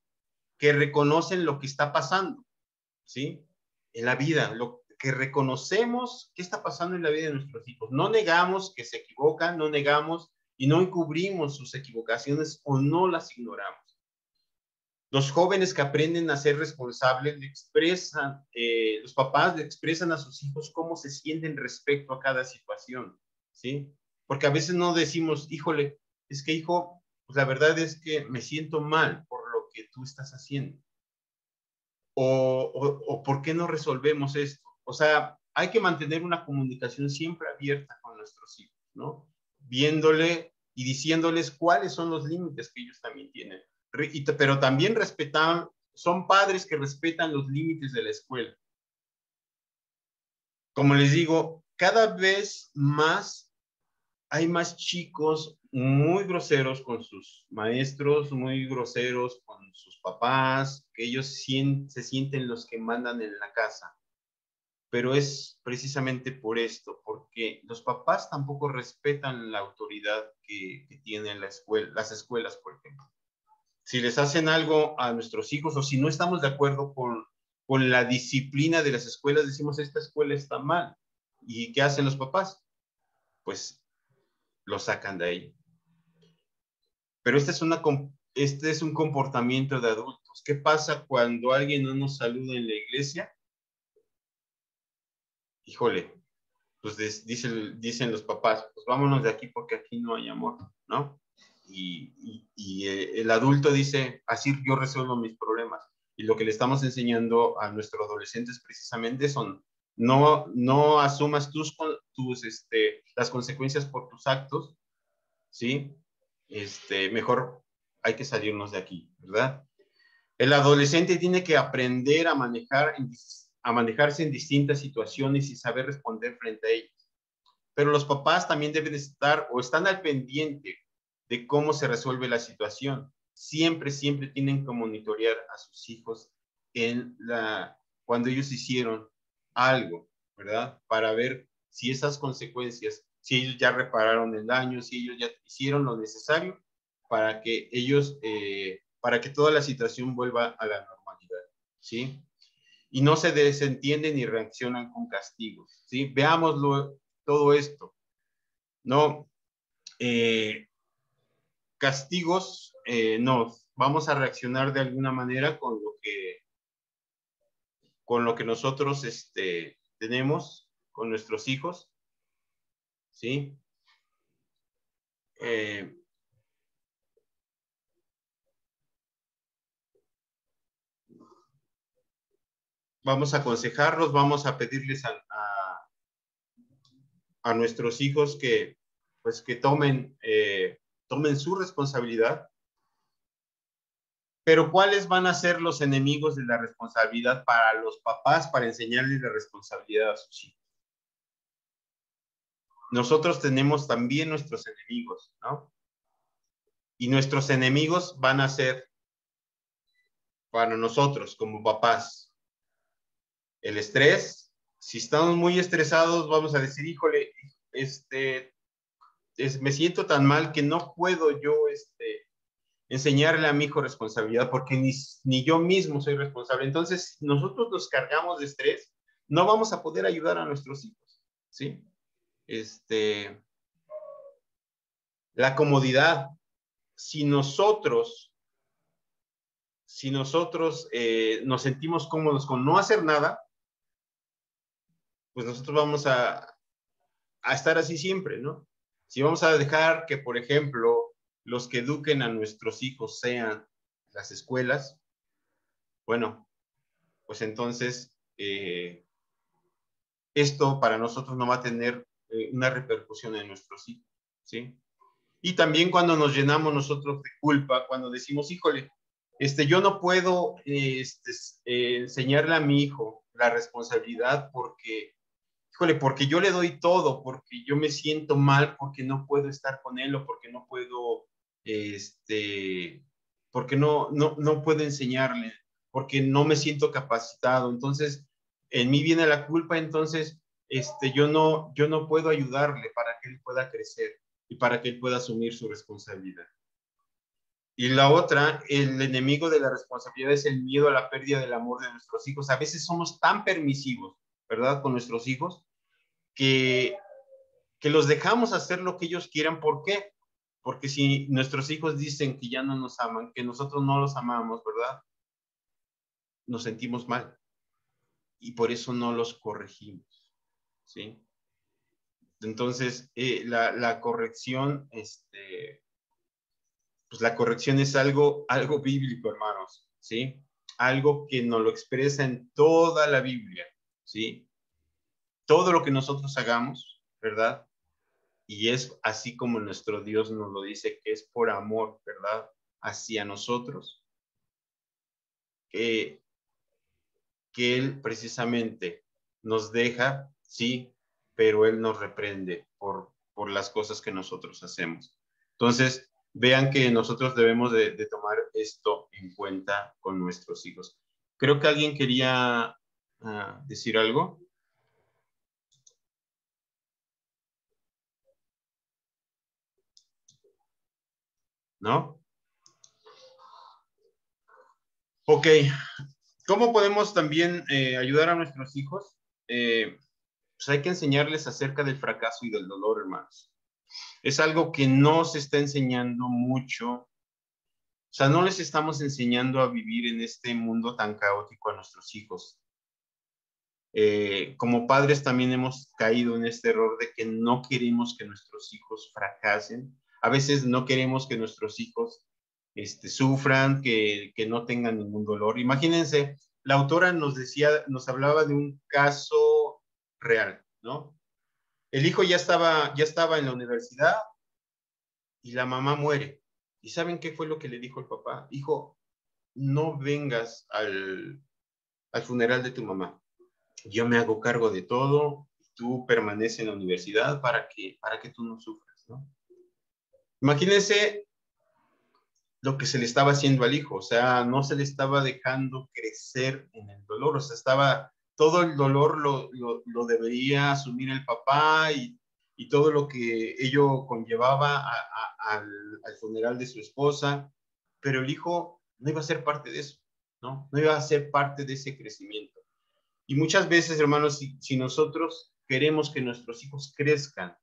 que reconocen lo que está pasando, ¿sí? En la vida, lo que reconocemos qué está pasando en la vida de nuestros hijos. No negamos que se equivocan, no negamos y no encubrimos sus equivocaciones o no las ignoramos. Los jóvenes que aprenden a ser responsables le expresan, los papás le expresan a sus hijos cómo se sienten respecto a cada situación, ¿sí? Porque a veces no decimos, híjole, es que hijo, pues la verdad es que me siento mal por lo que tú estás haciendo. O ¿por qué no resolvemos esto? O sea, hay que mantener una comunicación siempre abierta con nuestros hijos, ¿no? Viéndole y diciéndoles cuáles son los límites que ellos también tienen. Pero también respetan, son padres que respetan los límites de la escuela. Como les digo, cada vez más hay más chicos muy groseros con sus maestros, muy groseros con sus papás, que ellos se sienten los que mandan en la casa. Pero es precisamente por esto, porque los papás tampoco respetan la autoridad que tienen las escuelas, por ejemplo. Si les hacen algo a nuestros hijos o si no estamos de acuerdo con la disciplina de las escuelas, decimos, esta escuela está mal. ¿Y qué hacen los papás? Pues lo sacan de ahí. Pero este es un comportamiento de adultos. ¿Qué pasa cuando alguien no nos saluda en la iglesia? Híjole, pues dicen los papás, pues vámonos de aquí porque aquí no hay amor, ¿no? Y el adulto dice, así yo resuelvo mis problemas. Y lo que le estamos enseñando a nuestros adolescentes precisamente son, no asumas las consecuencias por tus actos, ¿sí? Mejor hay que salirnos de aquí, ¿verdad? El adolescente tiene que aprender a manejarse en distintas situaciones y saber responder frente a ellas. Pero los papás también deben estar o están al pendiente de cómo se resuelve la situación. Siempre tienen que monitorear a sus hijos cuando ellos hicieron algo, ¿verdad? Para ver si esas consecuencias, si ellos ya repararon el daño, si ellos ya hicieron lo necesario para que para que toda la situación vuelva a la normalidad, ¿sí? Y no se desentienden ni reaccionan con castigos, ¿sí? Veámoslo todo esto, ¿no? Castigos, no, vamos a reaccionar de alguna manera con lo que nosotros tenemos con nuestros hijos, ¿sí? Vamos a aconsejarlos, vamos a pedirles a nuestros hijos que tomen su responsabilidad. Pero ¿cuáles van a ser los enemigos de la responsabilidad para los papás para enseñarles la responsabilidad a sus hijos? Nosotros tenemos también nuestros enemigos, ¿no? Y nuestros enemigos van a ser para nosotros como papás el estrés. Si estamos muy estresados, vamos a decir, híjole, me siento tan mal que no puedo yo enseñarle a mi hijo responsabilidad porque ni yo mismo soy responsable. Entonces, si nosotros nos cargamos de estrés, no vamos a poder ayudar a nuestros hijos, ¿sí? La comodidad. Si nosotros nos sentimos cómodos con no hacer nada, pues nosotros vamos a estar así siempre, ¿no? Si vamos a dejar que, por ejemplo, los que eduquen a nuestros hijos sean las escuelas, bueno, pues entonces esto para nosotros no va a tener una repercusión en nuestros hijos, ¿sí? Y también cuando nos llenamos nosotros de culpa, cuando decimos, híjole, yo no puedo enseñarle a mi hijo la responsabilidad porque híjole, porque yo le doy todo, porque yo me siento mal, porque no puedo estar con él o porque no puedo, porque no puedo enseñarle, porque no me siento capacitado. Entonces, en mí viene la culpa, entonces yo no puedo ayudarle para que él pueda crecer y para que él pueda asumir su responsabilidad. Y la otra, el enemigo de la responsabilidad es el miedo a la pérdida del amor de nuestros hijos. A veces somos tan permisivos, ¿verdad? Con nuestros hijos, que los dejamos hacer lo que ellos quieran. ¿Por qué? Porque si nuestros hijos dicen que ya no nos aman, que nosotros no los amamos, ¿verdad? Nos sentimos mal. Y por eso no los corregimos, ¿sí? Entonces, la corrección, pues la corrección es algo bíblico, hermanos, ¿sí? Algo que nos lo expresa en toda la Biblia, ¿sí? Todo lo que nosotros hagamos, ¿verdad? Y es así como nuestro Dios nos lo dice, que es por amor, ¿verdad? Hacia nosotros, que Él precisamente nos deja, sí, pero Él nos reprende por las cosas que nosotros hacemos. Entonces, vean que nosotros debemos de tomar esto en cuenta con nuestros hijos. Creo que alguien quería decir algo. ¿No? Ok. ¿Cómo podemos también ayudar a nuestros hijos? Pues hay que enseñarles acerca del fracaso y del dolor, hermanos. Es algo que no se está enseñando mucho. O sea, no les estamos enseñando a vivir en este mundo tan caótico a nuestros hijos. Como padres también hemos caído en este error de que no queremos que nuestros hijos fracasen. A veces no queremos que nuestros hijos sufran, que no tengan ningún dolor. Imagínense, la autora nos hablaba de un caso real, ¿no? El hijo ya estaba en la universidad y la mamá muere. ¿Y saben qué fue lo que le dijo el papá? Hijo, no vengas al funeral de tu mamá. Yo me hago cargo de todo, tú permaneces en la universidad para que tú no sufras, ¿no? Imagínense lo que se le estaba haciendo al hijo, o sea, no se le estaba dejando crecer en el dolor, o sea, todo el dolor lo debería asumir el papá y todo lo que ello conllevaba al funeral de su esposa, pero el hijo no iba a ser parte de eso, ¿no? No iba a ser parte de ese crecimiento. Y muchas veces, hermanos, si nosotros queremos que nuestros hijos crezcan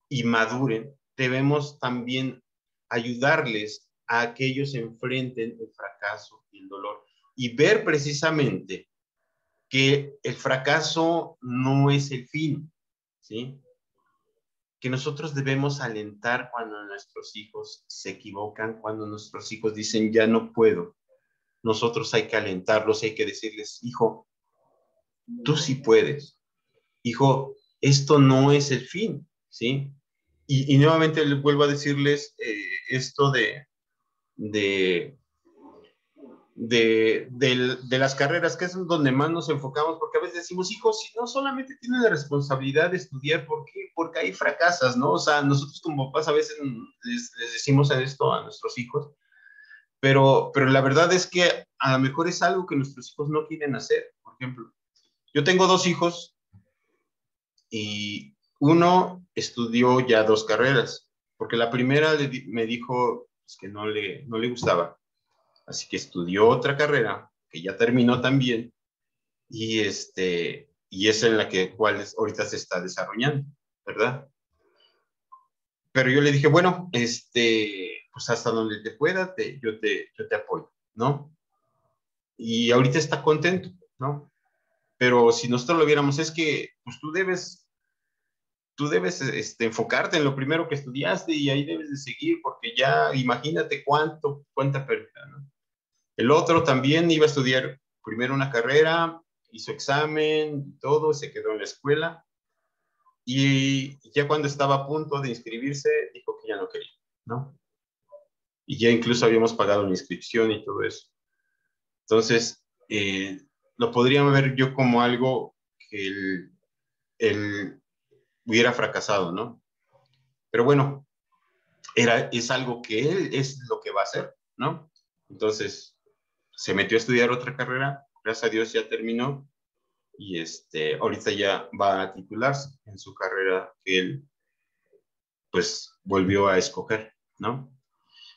y maduren, debemos también ayudarles a que ellos enfrenten el fracaso y el dolor y ver precisamente que el fracaso no es el fin, ¿sí? Que nosotros debemos alentar cuando nuestros hijos se equivocan, cuando nuestros hijos dicen ya no puedo. Nosotros hay que alentarlos, hay que decirles, hijo, tú sí puedes. Hijo, esto no es el fin, ¿sí? Y nuevamente les vuelvo a decirles esto de las carreras, que es donde más nos enfocamos, porque a veces decimos, hijos, si no solamente tienen la responsabilidad de estudiar, ¿por qué? Porque ahí fracasas, ¿no? O sea, nosotros como papás a veces les decimos esto a nuestros hijos, pero la verdad es que a lo mejor es algo que nuestros hijos no quieren hacer. Por ejemplo, yo tengo 2 hijos y uno estudió ya 2 carreras, porque la primera me dijo pues, que no le gustaba. Así que estudió otra carrera, que ya terminó también, y es en la cual ahorita se está desarrollando, ¿verdad? Pero yo le dije, bueno, pues hasta donde te pueda, yo te apoyo, ¿no? Y ahorita está contento, ¿no? Pero si nosotros lo viéramos, es que pues tú debes enfocarte en lo primero que estudiaste y ahí debes de seguir, porque ya imagínate cuánta pérdida, ¿no? El otro también iba a estudiar primero una carrera, hizo examen, todo, se quedó en la escuela y ya cuando estaba a punto de inscribirse, dijo que ya no quería, ¿no? Y ya incluso habíamos pagado la inscripción y todo eso. Entonces, lo podría ver yo como algo que él hubiera fracasado, ¿no? Pero bueno, es algo que él es lo que va a hacer, ¿no? Entonces, se metió a estudiar otra carrera, gracias a Dios ya terminó, y ahorita ya va a titularse en su carrera que él, pues, volvió a escoger, ¿no?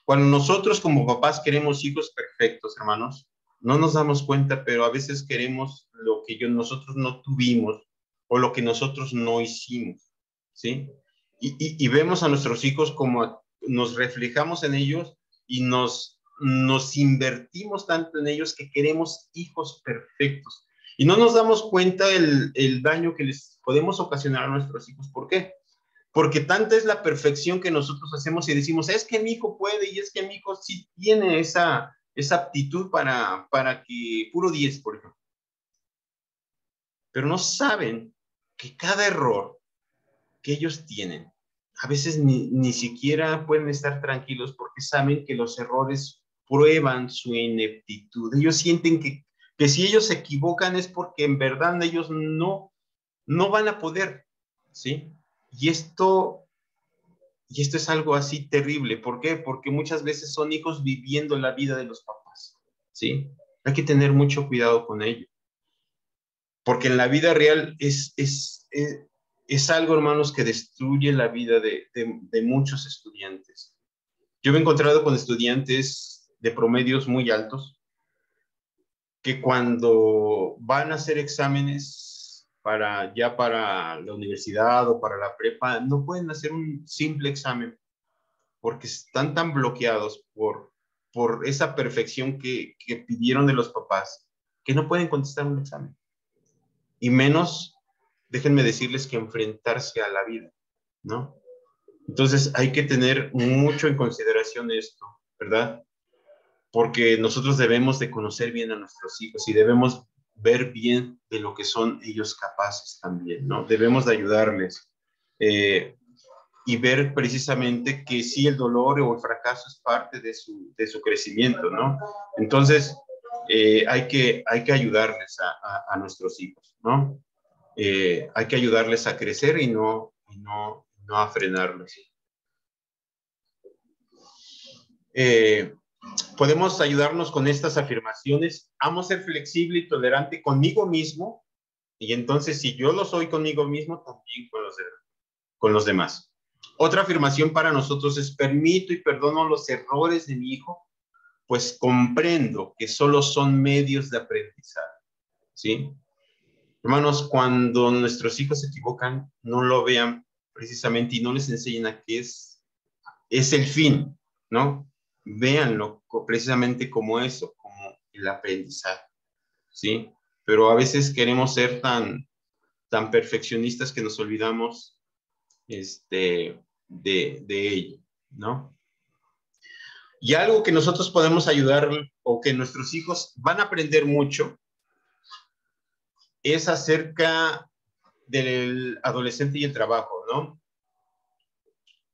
Cuando nosotros como papás queremos hijos perfectos, hermanos, no nos damos cuenta, pero a veces queremos lo que nosotros no tuvimos o lo que nosotros no hicimos, ¿sí? Y vemos a nuestros hijos como nos reflejamos en ellos y nos invertimos tanto en ellos que queremos hijos perfectos. Y no nos damos cuenta el daño que les podemos ocasionar a nuestros hijos. ¿Por qué? Porque tanta es la perfección que nosotros hacemos y decimos, es que mi hijo puede y es que mi hijo sí tiene esa aptitud para que puro 10, por ejemplo. Pero no saben que cada error que ellos tienen, a veces ni siquiera pueden estar tranquilos porque saben que los errores prueban su ineptitud. Ellos sienten que si ellos se equivocan es porque en verdad ellos no van a poder, ¿sí? Y esto es algo así terrible. ¿Por qué? Porque muchas veces son hijos viviendo la vida de los papás, ¿sí? Hay que tener mucho cuidado con ello. Porque en la vida real es algo, hermanos, que destruye la vida de muchos estudiantes. Yo me he encontrado con estudiantes de promedios muy altos que cuando van a hacer exámenes para la universidad o para la prepa, no pueden hacer un simple examen porque están tan bloqueados por esa perfección que pidieron de los papás, que no pueden contestar un examen. Y menos, déjenme decirles, que enfrentarse a la vida, ¿no? Entonces hay que tener mucho en consideración esto, ¿verdad? Porque nosotros debemos de conocer bien a nuestros hijos y debemos ver bien de lo que son ellos capaces también, ¿no? Debemos de ayudarles. Y ver precisamente que sí, el dolor o el fracaso es parte de su crecimiento, ¿no? Entonces, hay que ayudarles a nuestros hijos, ¿no? Hay que ayudarles a crecer y no a frenarlos. Podemos ayudarnos con estas afirmaciones. Amo ser flexible y tolerante conmigo mismo, y entonces si yo lo soy conmigo mismo, también con los demás. Otra afirmación para nosotros es: permito y perdono los errores de mi hijo, pues comprendo que solo son medios de aprendizaje, ¿sí? Hermanos, cuando nuestros hijos se equivocan, no lo vean precisamente y no les enseñen a qué es el fin, ¿no? Véanlo precisamente como eso, como el aprendizaje, ¿sí? Pero a veces queremos ser tan perfeccionistas que nos olvidamos de ello, ¿no? Y algo que nosotros podemos ayudar o que nuestros hijos van a aprender mucho es acerca del adolescente y el trabajo, ¿no?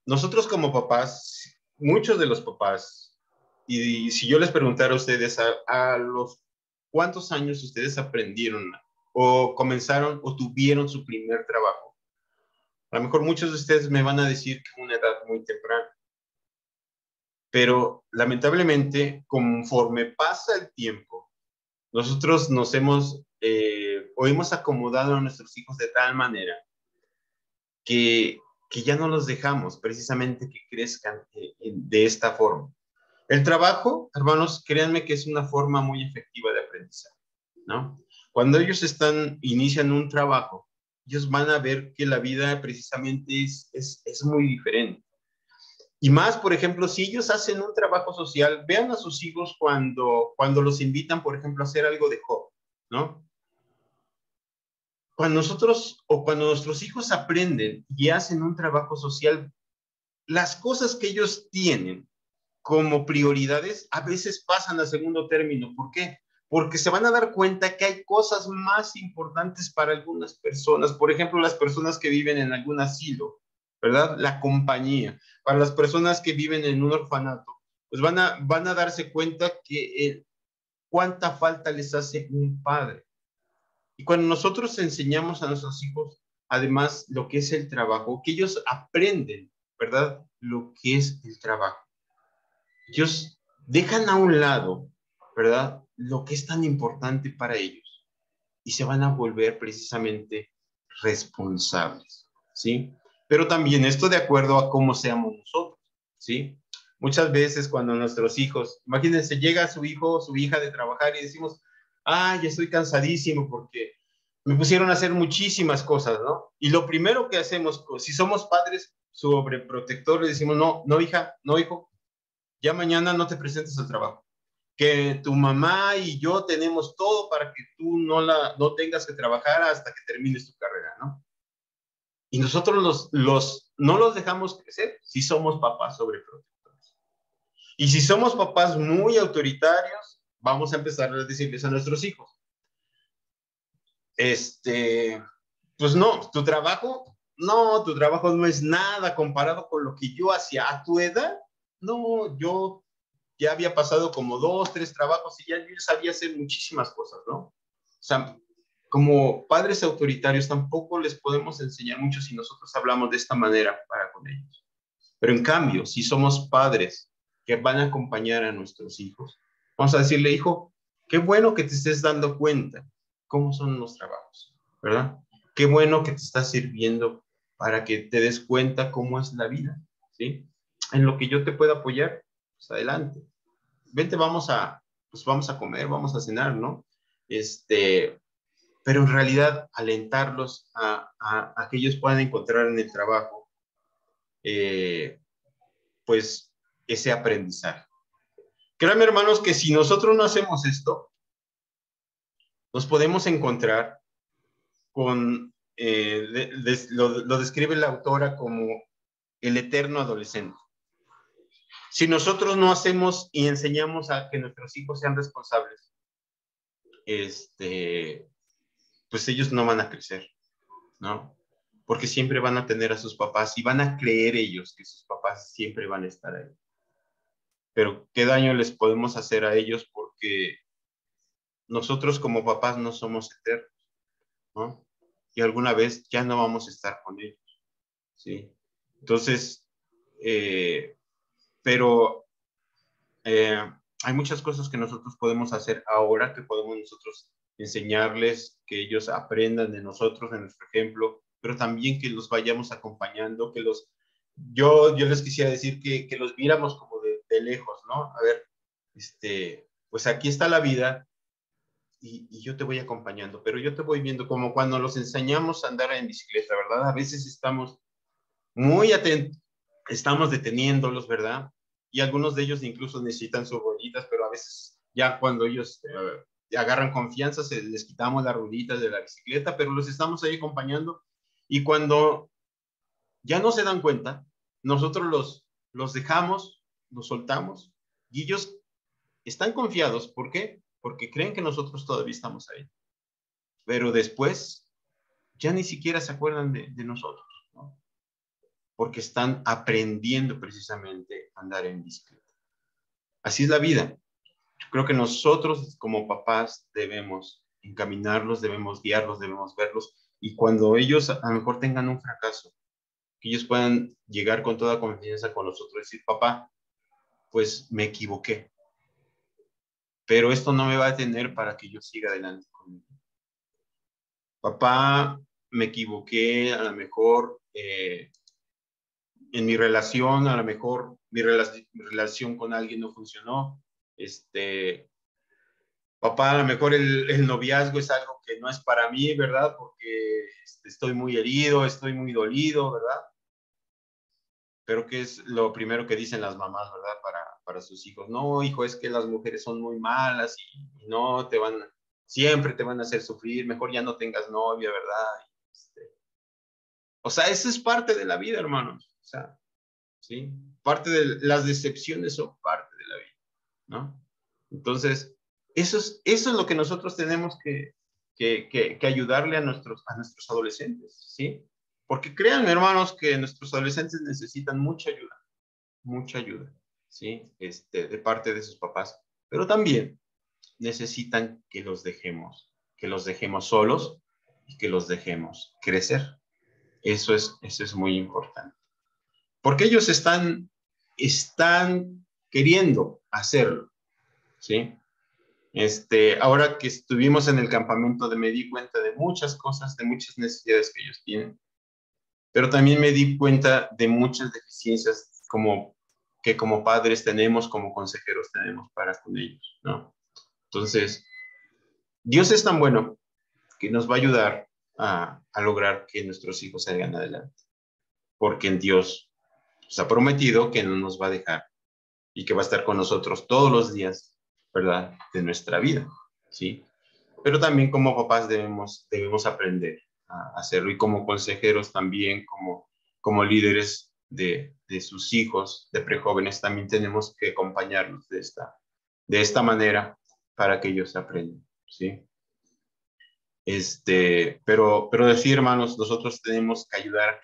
Nosotros como papás, muchos de los papás, y si yo les preguntara a ustedes a los cuántos años ustedes aprendieron o comenzaron o tuvieron su primer trabajo, a lo mejor muchos de ustedes me van a decir que una edad muy temprana. Pero lamentablemente, conforme pasa el tiempo, nosotros nos hemos acomodado a nuestros hijos de tal manera que ya no los dejamos precisamente que crezcan de esta forma. El trabajo, hermanos, créanme que es una forma muy efectiva de aprendizaje, ¿no? Cuando ellos inician un trabajo, ellos van a ver que la vida precisamente es muy diferente. Y más, por ejemplo, si ellos hacen un trabajo social, vean a sus hijos cuando los invitan, por ejemplo, a hacer algo de hobby, ¿no? Cuando nuestros hijos aprenden y hacen un trabajo social, las cosas que ellos tienen como prioridades a veces pasan a segundo término. ¿Por qué? Porque se van a dar cuenta que hay cosas más importantes para algunas personas. Por ejemplo, las personas que viven en algún asilo, ¿verdad? La compañía. Para las personas que viven en un orfanato, pues van a darse cuenta que cuánta falta les hace un padre. Y cuando nosotros enseñamos a nuestros hijos además lo que es el trabajo, que ellos aprenden, ¿verdad? Lo que es el trabajo. Ellos dejan a un lado, ¿verdad? Lo que es tan importante para ellos y se van a volver precisamente responsables, ¿sí? Pero también esto de acuerdo a cómo seamos nosotros, ¿sí? Muchas veces cuando nuestros hijos, imagínense, llega su hijo o su hija de trabajar y decimos, ya estoy cansadísimo porque me pusieron a hacer muchísimas cosas, ¿no? Y lo primero que hacemos, si somos padres sobreprotectores, decimos, no, no, hija, no, hijo, ya mañana no te presentes al trabajo. Que tu mamá y yo tenemos todo para que tú no tengas que trabajar hasta que termines tu carrera, ¿no? Y nosotros no los dejamos crecer si somos papás sobreprotectores. Y si somos papás muy autoritarios, vamos a empezar a decirles a nuestros hijos, pues no, tu trabajo no es nada comparado con lo que yo hacía a tu edad. No, yo ya había pasado como 2, 3 trabajos y ya yo sabía hacer muchísimas cosas, ¿no? O sea, como padres autoritarios tampoco les podemos enseñar mucho si nosotros hablamos de esta manera para con ellos. Pero en cambio, si somos padres que van a acompañar a nuestros hijos, vamos a decirle, hijo, qué bueno que te estés dando cuenta cómo son los trabajos, ¿verdad? Qué bueno que te está sirviendo para que te des cuenta cómo es la vida, ¿sí? En lo que yo te pueda apoyar, pues adelante. Vente, vamos a comer, vamos a cenar, ¿no? Pero en realidad alentarlos a que ellos puedan encontrar en el trabajo, pues, ese aprendizaje. Créanme, hermanos, que si nosotros no hacemos esto, nos podemos encontrar con, lo describe la autora como el eterno adolescente. Si nosotros no hacemos y enseñamos a que nuestros hijos sean responsables, pues ellos no van a crecer, ¿no? Porque siempre van a tener a sus papás y van a creer ellos que sus papás siempre van a estar ahí. Pero ¿qué daño les podemos hacer a ellos? Porque nosotros como papás no somos eternos, ¿no? Y alguna vez ya no vamos a estar con ellos, ¿sí? Entonces, pero hay muchas cosas que nosotros podemos hacer ahora, que podemos nosotros enseñarles, que ellos aprendan de nosotros, de nuestro ejemplo, pero también que los vayamos acompañando, yo les quisiera decir que los viéramos como de lejos, ¿no? A ver, pues aquí está la vida y yo te voy acompañando, pero yo te voy viendo como cuando los enseñamos a andar en bicicleta, ¿verdad? A veces estamos muy atentos, estamos deteniéndolos, ¿verdad? Y algunos de ellos incluso necesitan sus rueditas, pero a veces ya cuando ellos agarran confianza, les quitamos las rueditas de la bicicleta, pero los estamos ahí acompañando. Y cuando ya no se dan cuenta, nosotros los dejamos, los soltamos, y ellos están confiados. ¿Por qué? Porque creen que nosotros todavía estamos ahí. Pero después ya ni siquiera se acuerdan de nosotros, ¿no? Porque están aprendiendo precisamente a andar en bicicleta. Así es la vida. Yo creo que nosotros como papás debemos encaminarlos, debemos guiarlos, debemos verlos, y cuando ellos a lo mejor tengan un fracaso, que ellos puedan llegar con toda confianza con nosotros y decir, papá, pues me equivoqué, pero esto no me va a detener para que yo siga adelante conmigo. Papá, me equivoqué, a lo mejor en mi relación, a lo mejor mi relación con alguien no funcionó. Papá, a lo mejor el noviazgo es algo que no es para mí, ¿verdad? Porque estoy muy herido, estoy muy dolido, ¿verdad? Pero ¿qué es lo primero que dicen las mamás, ¿verdad? Para sus hijos. No, hijo, es que las mujeres son muy malas y no siempre te van a hacer sufrir, mejor ya no tengas novia, ¿verdad? O sea, eso es parte de la vida, hermanos. O sea, ¿sí? Parte de las decepciones son parte de la vida, ¿no? Entonces, eso es lo que nosotros tenemos que ayudarle a nuestros adolescentes, ¿sí? Porque créanme, hermanos, que nuestros adolescentes necesitan mucha ayuda, ¿sí? De parte de sus papás, pero también necesitan que los dejemos solos y que los dejemos crecer, Eso es muy importante. Porque ellos están queriendo hacerlo, ¿sí? Ahora que estuvimos en el campamento, me di cuenta de muchas cosas, de muchas necesidades que ellos tienen, pero también me di cuenta de muchas deficiencias que como padres tenemos, como consejeros tenemos para con ellos, ¿no? Entonces, Dios es tan bueno que nos va a ayudar a lograr que nuestros hijos salgan adelante, porque en Dios nos ha prometido que no nos va a dejar y que va a estar con nosotros todos los días, ¿verdad?, de nuestra vida, ¿sí? Pero también como papás debemos aprender a hacerlo, y como consejeros también, como líderes de sus hijos, de prejóvenes, también tenemos que acompañarlos de esta manera para que ellos aprendan, ¿sí? Pero decir, hermanos, nosotros tenemos que ayudar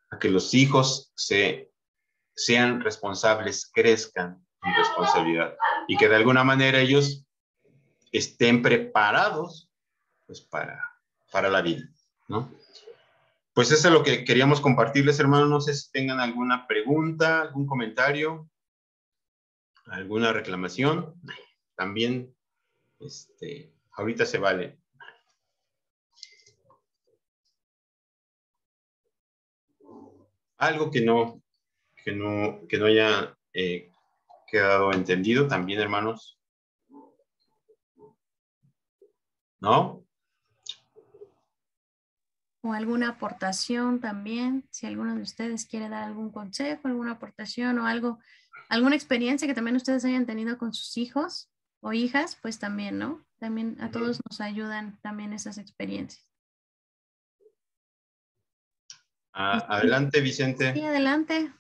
a que los hijos sean responsables, crezcan en responsabilidad, y que de alguna manera ellos estén preparados, pues, para la vida, ¿no? Pues eso es lo que queríamos compartirles, hermanos. No sé si tengan alguna pregunta, algún comentario, alguna reclamación. También, ahorita se vale. Algo que no haya quedado entendido también, hermanos. ¿No? O alguna aportación también, si alguno de ustedes quiere dar algún consejo, alguna aportación o algo, alguna experiencia que también ustedes hayan tenido con sus hijos o hijas, pues también, ¿no? También a todos nos ayudan también esas experiencias. Adelante, Vicente. Sí, adelante.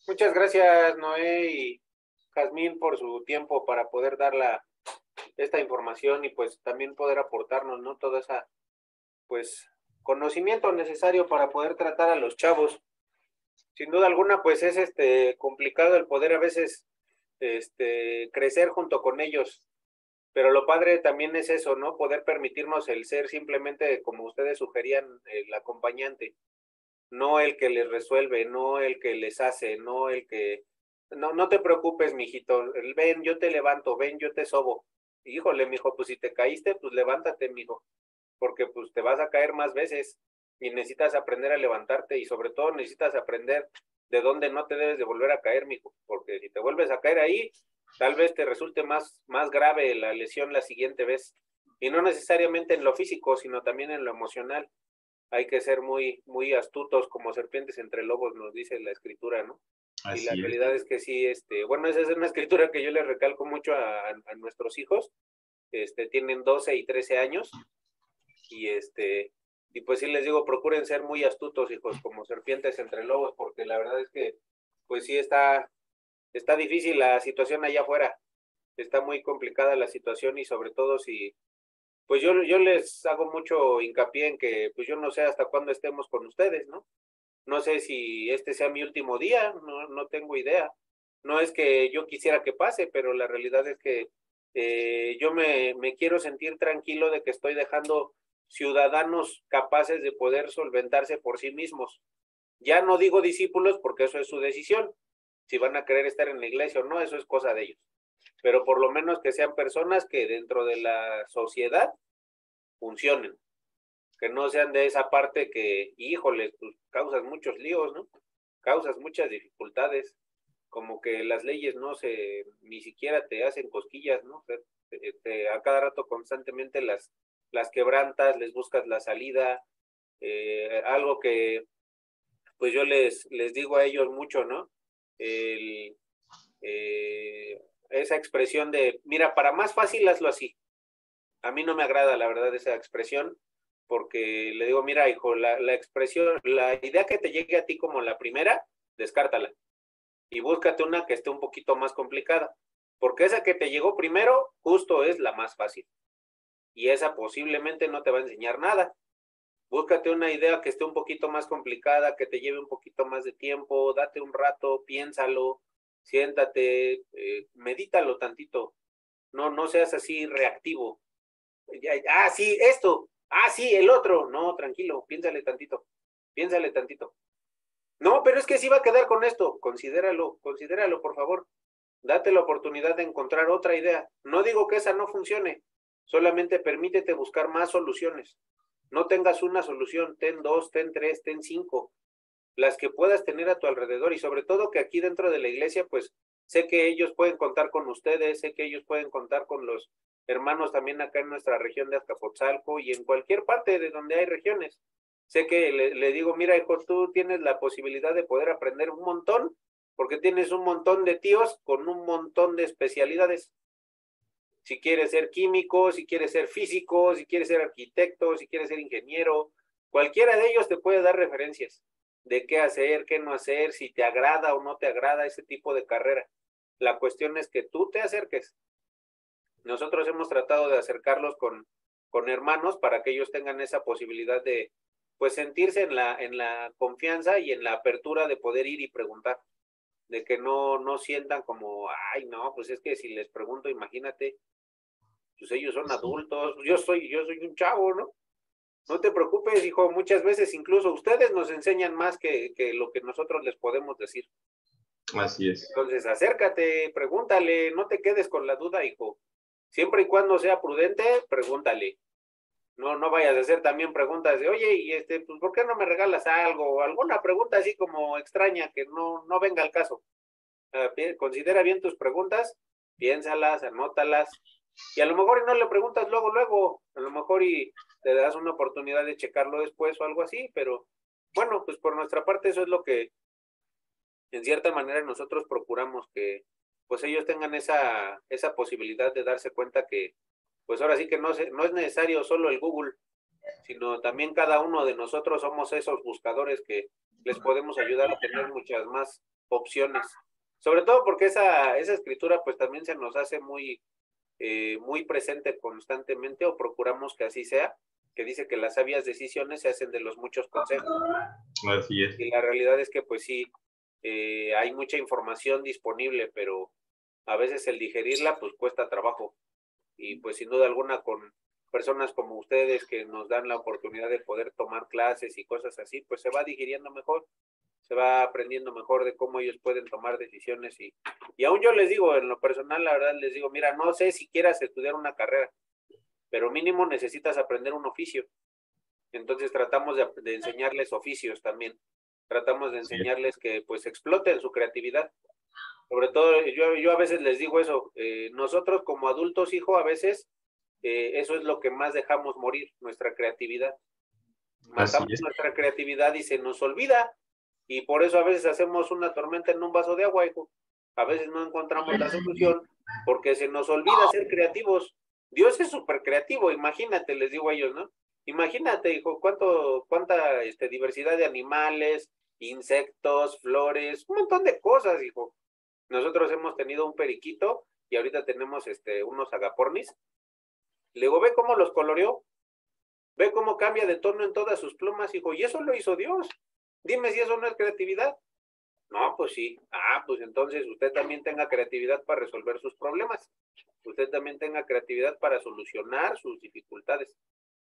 Muchas gracias, Noé y Jazmín, por su tiempo para poder dar esta información y pues también poder aportarnos, ¿no? Toda esa, pues, conocimiento necesario para poder tratar a los chavos. Sin duda alguna, pues es complicado el poder a veces crecer junto con ellos, pero lo padre también es eso, ¿no? Poder permitirnos el ser simplemente, como ustedes sugerían, el acompañante, no el que les resuelve, no el que les hace, no el que... No te preocupes, mijito, ven, yo te levanto, ven, yo te sobo. Híjole, mijo, pues si te caíste, pues levántate, mijo, porque pues te vas a caer más veces y necesitas aprender a levantarte, y sobre todo necesitas aprender de dónde no te debes de volver a caer, mijo, porque si te vuelves a caer ahí, tal vez te resulte más grave la lesión la siguiente vez, y no necesariamente en lo físico, sino también en lo emocional. Hay que ser muy, muy astutos como serpientes entre lobos, nos dice la escritura, ¿no? Y la realidad es que sí, bueno, esa es una escritura que yo le recalco mucho a nuestros hijos. Tienen 12 y 13 años, y pues sí les digo, procuren ser muy astutos, hijos, como serpientes entre lobos, porque la verdad es que, pues sí, está difícil la situación allá afuera, está muy complicada la situación, y sobre todo si, pues yo les hago mucho hincapié en que, pues yo no sé hasta cuándo estemos con ustedes, ¿no? No sé si este sea mi último día, no tengo idea. No es que yo quisiera que pase, pero la realidad es que yo me quiero sentir tranquilo de que estoy dejando ciudadanos capaces de poder solventarse por sí mismos. Ya no digo discípulos porque eso es su decisión. Si van a querer estar en la iglesia o no, eso es cosa de ellos. Pero por lo menos que sean personas que dentro de la sociedad funcionen. Que no sean de esa parte que, híjole, pues causas muchos líos, ¿no? Causas muchas dificultades, como que las leyes ni siquiera te hacen cosquillas, ¿no? A cada rato constantemente las quebrantas, les buscas la salida, algo que pues yo les digo a ellos mucho, ¿no? Esa expresión de, mira, para más fácil hazlo así. A mí no me agrada, la verdad, esa expresión, porque le digo, mira, hijo, la expresión, la idea que te llegue a ti como la primera, descártala y búscate una que esté un poquito más complicada, porque esa que te llegó primero justo es la más fácil, y esa posiblemente no te va a enseñar nada. Búscate una idea que esté un poquito más complicada, que te lleve un poquito más de tiempo, date un rato, piénsalo, siéntate, medítalo tantito, no seas así reactivo. Sí, esto, Ah, sí, el otro. No, tranquilo, piénsale tantito. Piénsale tantito. No, pero es que sí va a quedar con esto. Considéralo, por favor. Date la oportunidad de encontrar otra idea. No digo que esa no funcione, solamente permítete buscar más soluciones. No tengas una solución, ten 2, ten 3, ten 5, las que puedas tener a tu alrededor, y sobre todo que aquí dentro de la iglesia, pues sé que ellos pueden contar con ustedes, sé que ellos pueden contar con los hermanos también acá en nuestra región de Azcapotzalco y en cualquier parte de donde hay regiones. Sé que le digo, mira, hijo, tú tienes la posibilidad de poder aprender un montón, porque tienes un montón de tíos con un montón de especialidades. Si quieres ser químico, si quieres ser físico, si quieres ser arquitecto, si quieres ser ingeniero, cualquiera de ellos te puede dar referencias de qué hacer, qué no hacer, si te agrada o no te agrada ese tipo de carrera. La cuestión es que tú te acerques. Nosotros hemos tratado de acercarlos con hermanos para que ellos tengan esa posibilidad de pues sentirse en la confianza y en la apertura de poder ir y preguntar, de que no sientan como, ay, no, pues es que si les pregunto, imagínate, pues ellos son adultos, yo soy un chavo, ¿no? No te preocupes, hijo, muchas veces incluso ustedes nos enseñan más que lo que nosotros les podemos decir. Así es. Entonces, acércate, pregúntale, no te quedes con la duda, hijo. Siempre y cuando sea prudente, pregúntale. No vayas a hacer también preguntas de, oye, y pues, ¿por qué no me regalas algo? O alguna pregunta así como extraña que no venga al caso. Considera bien tus preguntas, piénsalas, anótalas, y a lo mejor y no le preguntas luego, a lo mejor y te das una oportunidad de checarlo después o algo así, pero bueno, pues por nuestra parte eso es lo que en cierta manera nosotros procuramos, que pues ellos tengan esa posibilidad de darse cuenta que pues ahora sí que no es necesario solo el Google, sino también cada uno de nosotros somos esos buscadores que les podemos ayudar a tener muchas más opciones. Sobre todo porque esa escritura pues también se nos hace muy presente constantemente, o procuramos que así sea, que dice que las sabias decisiones se hacen de los muchos consejos. Así es. Y la realidad es que pues sí, hay mucha información disponible, pero a veces el digerirla pues cuesta trabajo. Y pues sin duda alguna con personas como ustedes que nos dan la oportunidad de poder tomar clases y cosas así, pues se va digiriendo mejor, se va aprendiendo mejor de cómo ellos pueden tomar decisiones. Y aún yo les digo, en lo personal, la verdad les digo, mira, no sé si quieras estudiar una carrera, pero mínimo necesitas aprender un oficio. Entonces tratamos de enseñarles oficios también. Tratamos de enseñarles que pues exploten su creatividad. Sobre todo, yo a veces les digo eso, nosotros como adultos, hijo, a veces eso es lo que más dejamos morir, nuestra creatividad. Matamos nuestra creatividad y se nos olvida, y por eso a veces hacemos una tormenta en un vaso de agua, hijo. A veces no encontramos la solución porque se nos olvida ser creativos. Dios es súper creativo, imagínate, les digo a ellos, ¿no? Imagínate, hijo, cuánta diversidad de animales, insectos, flores, un montón de cosas, hijo. Nosotros hemos tenido un periquito y ahorita tenemos unos agapornis. Le digo, ve cómo los coloreó, ve cómo cambia de tono en todas sus plumas, hijo, y eso lo hizo Dios. Dime si eso no es creatividad. No, pues sí. Ah, pues entonces usted también tenga creatividad para resolver sus problemas. Usted también tenga creatividad para solucionar sus dificultades.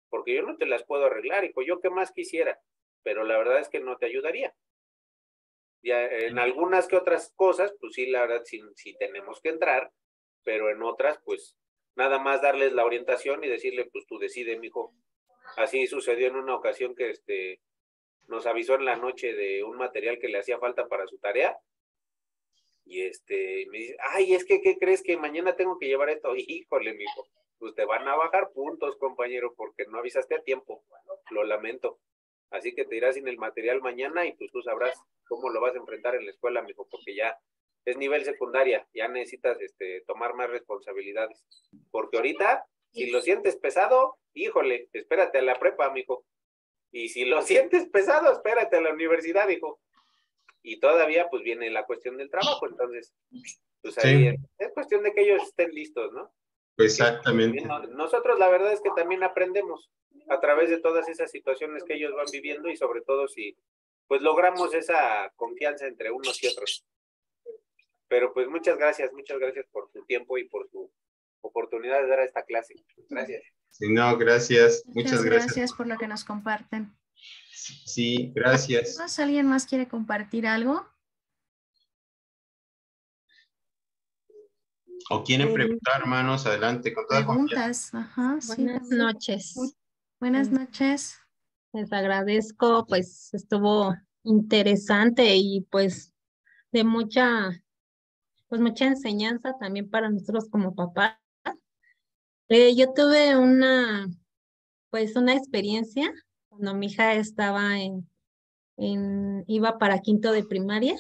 Porque yo no te las puedo arreglar, hijo, yo qué más quisiera, pero la verdad es que no te ayudaría. Ya, en algunas que otras cosas, pues sí, la verdad, sí tenemos que entrar, pero en otras, pues, nada más darles la orientación y decirle, pues tú decide, mijo. Así sucedió en una ocasión que nos avisó en la noche de un material que le hacía falta para su tarea, y me dice, ay, es que, ¿qué crees? Que mañana tengo que llevar esto. Híjole, mijo, pues te van a bajar puntos, compañero, porque no avisaste a tiempo. Lo lamento. Así que te irás sin el material mañana y pues tú sabrás cómo lo vas a enfrentar en la escuela, mijo, porque ya es nivel secundaria, ya necesitas tomar más responsabilidades. Porque ahorita, si lo sientes pesado, híjole, espérate a la prepa, mijo. Y si lo sientes pesado, espérate a la universidad, hijo. Y todavía pues viene la cuestión del trabajo, entonces pues ahí es cuestión de que ellos estén listos, ¿no? Exactamente. Nosotros la verdad es que también aprendemos a través de todas esas situaciones que ellos van viviendo, y sobre todo si pues logramos esa confianza entre unos y otros. Pero pues muchas gracias por su tiempo y por su oportunidad de dar esta clase. Gracias. Sí, no, gracias. Muchas gracias. Gracias por lo que nos comparten. Sí, gracias. ¿Alguien más quiere compartir algo? ¿O quieren preguntar, hermanos? Adelante, con toda confianza. Preguntas, ajá, sí. Buenas noches. Buenas noches. Les agradezco, pues estuvo interesante y pues de mucha enseñanza también para nosotros como papás. Yo tuve una experiencia cuando mi hija estaba iba para quinto de primaria.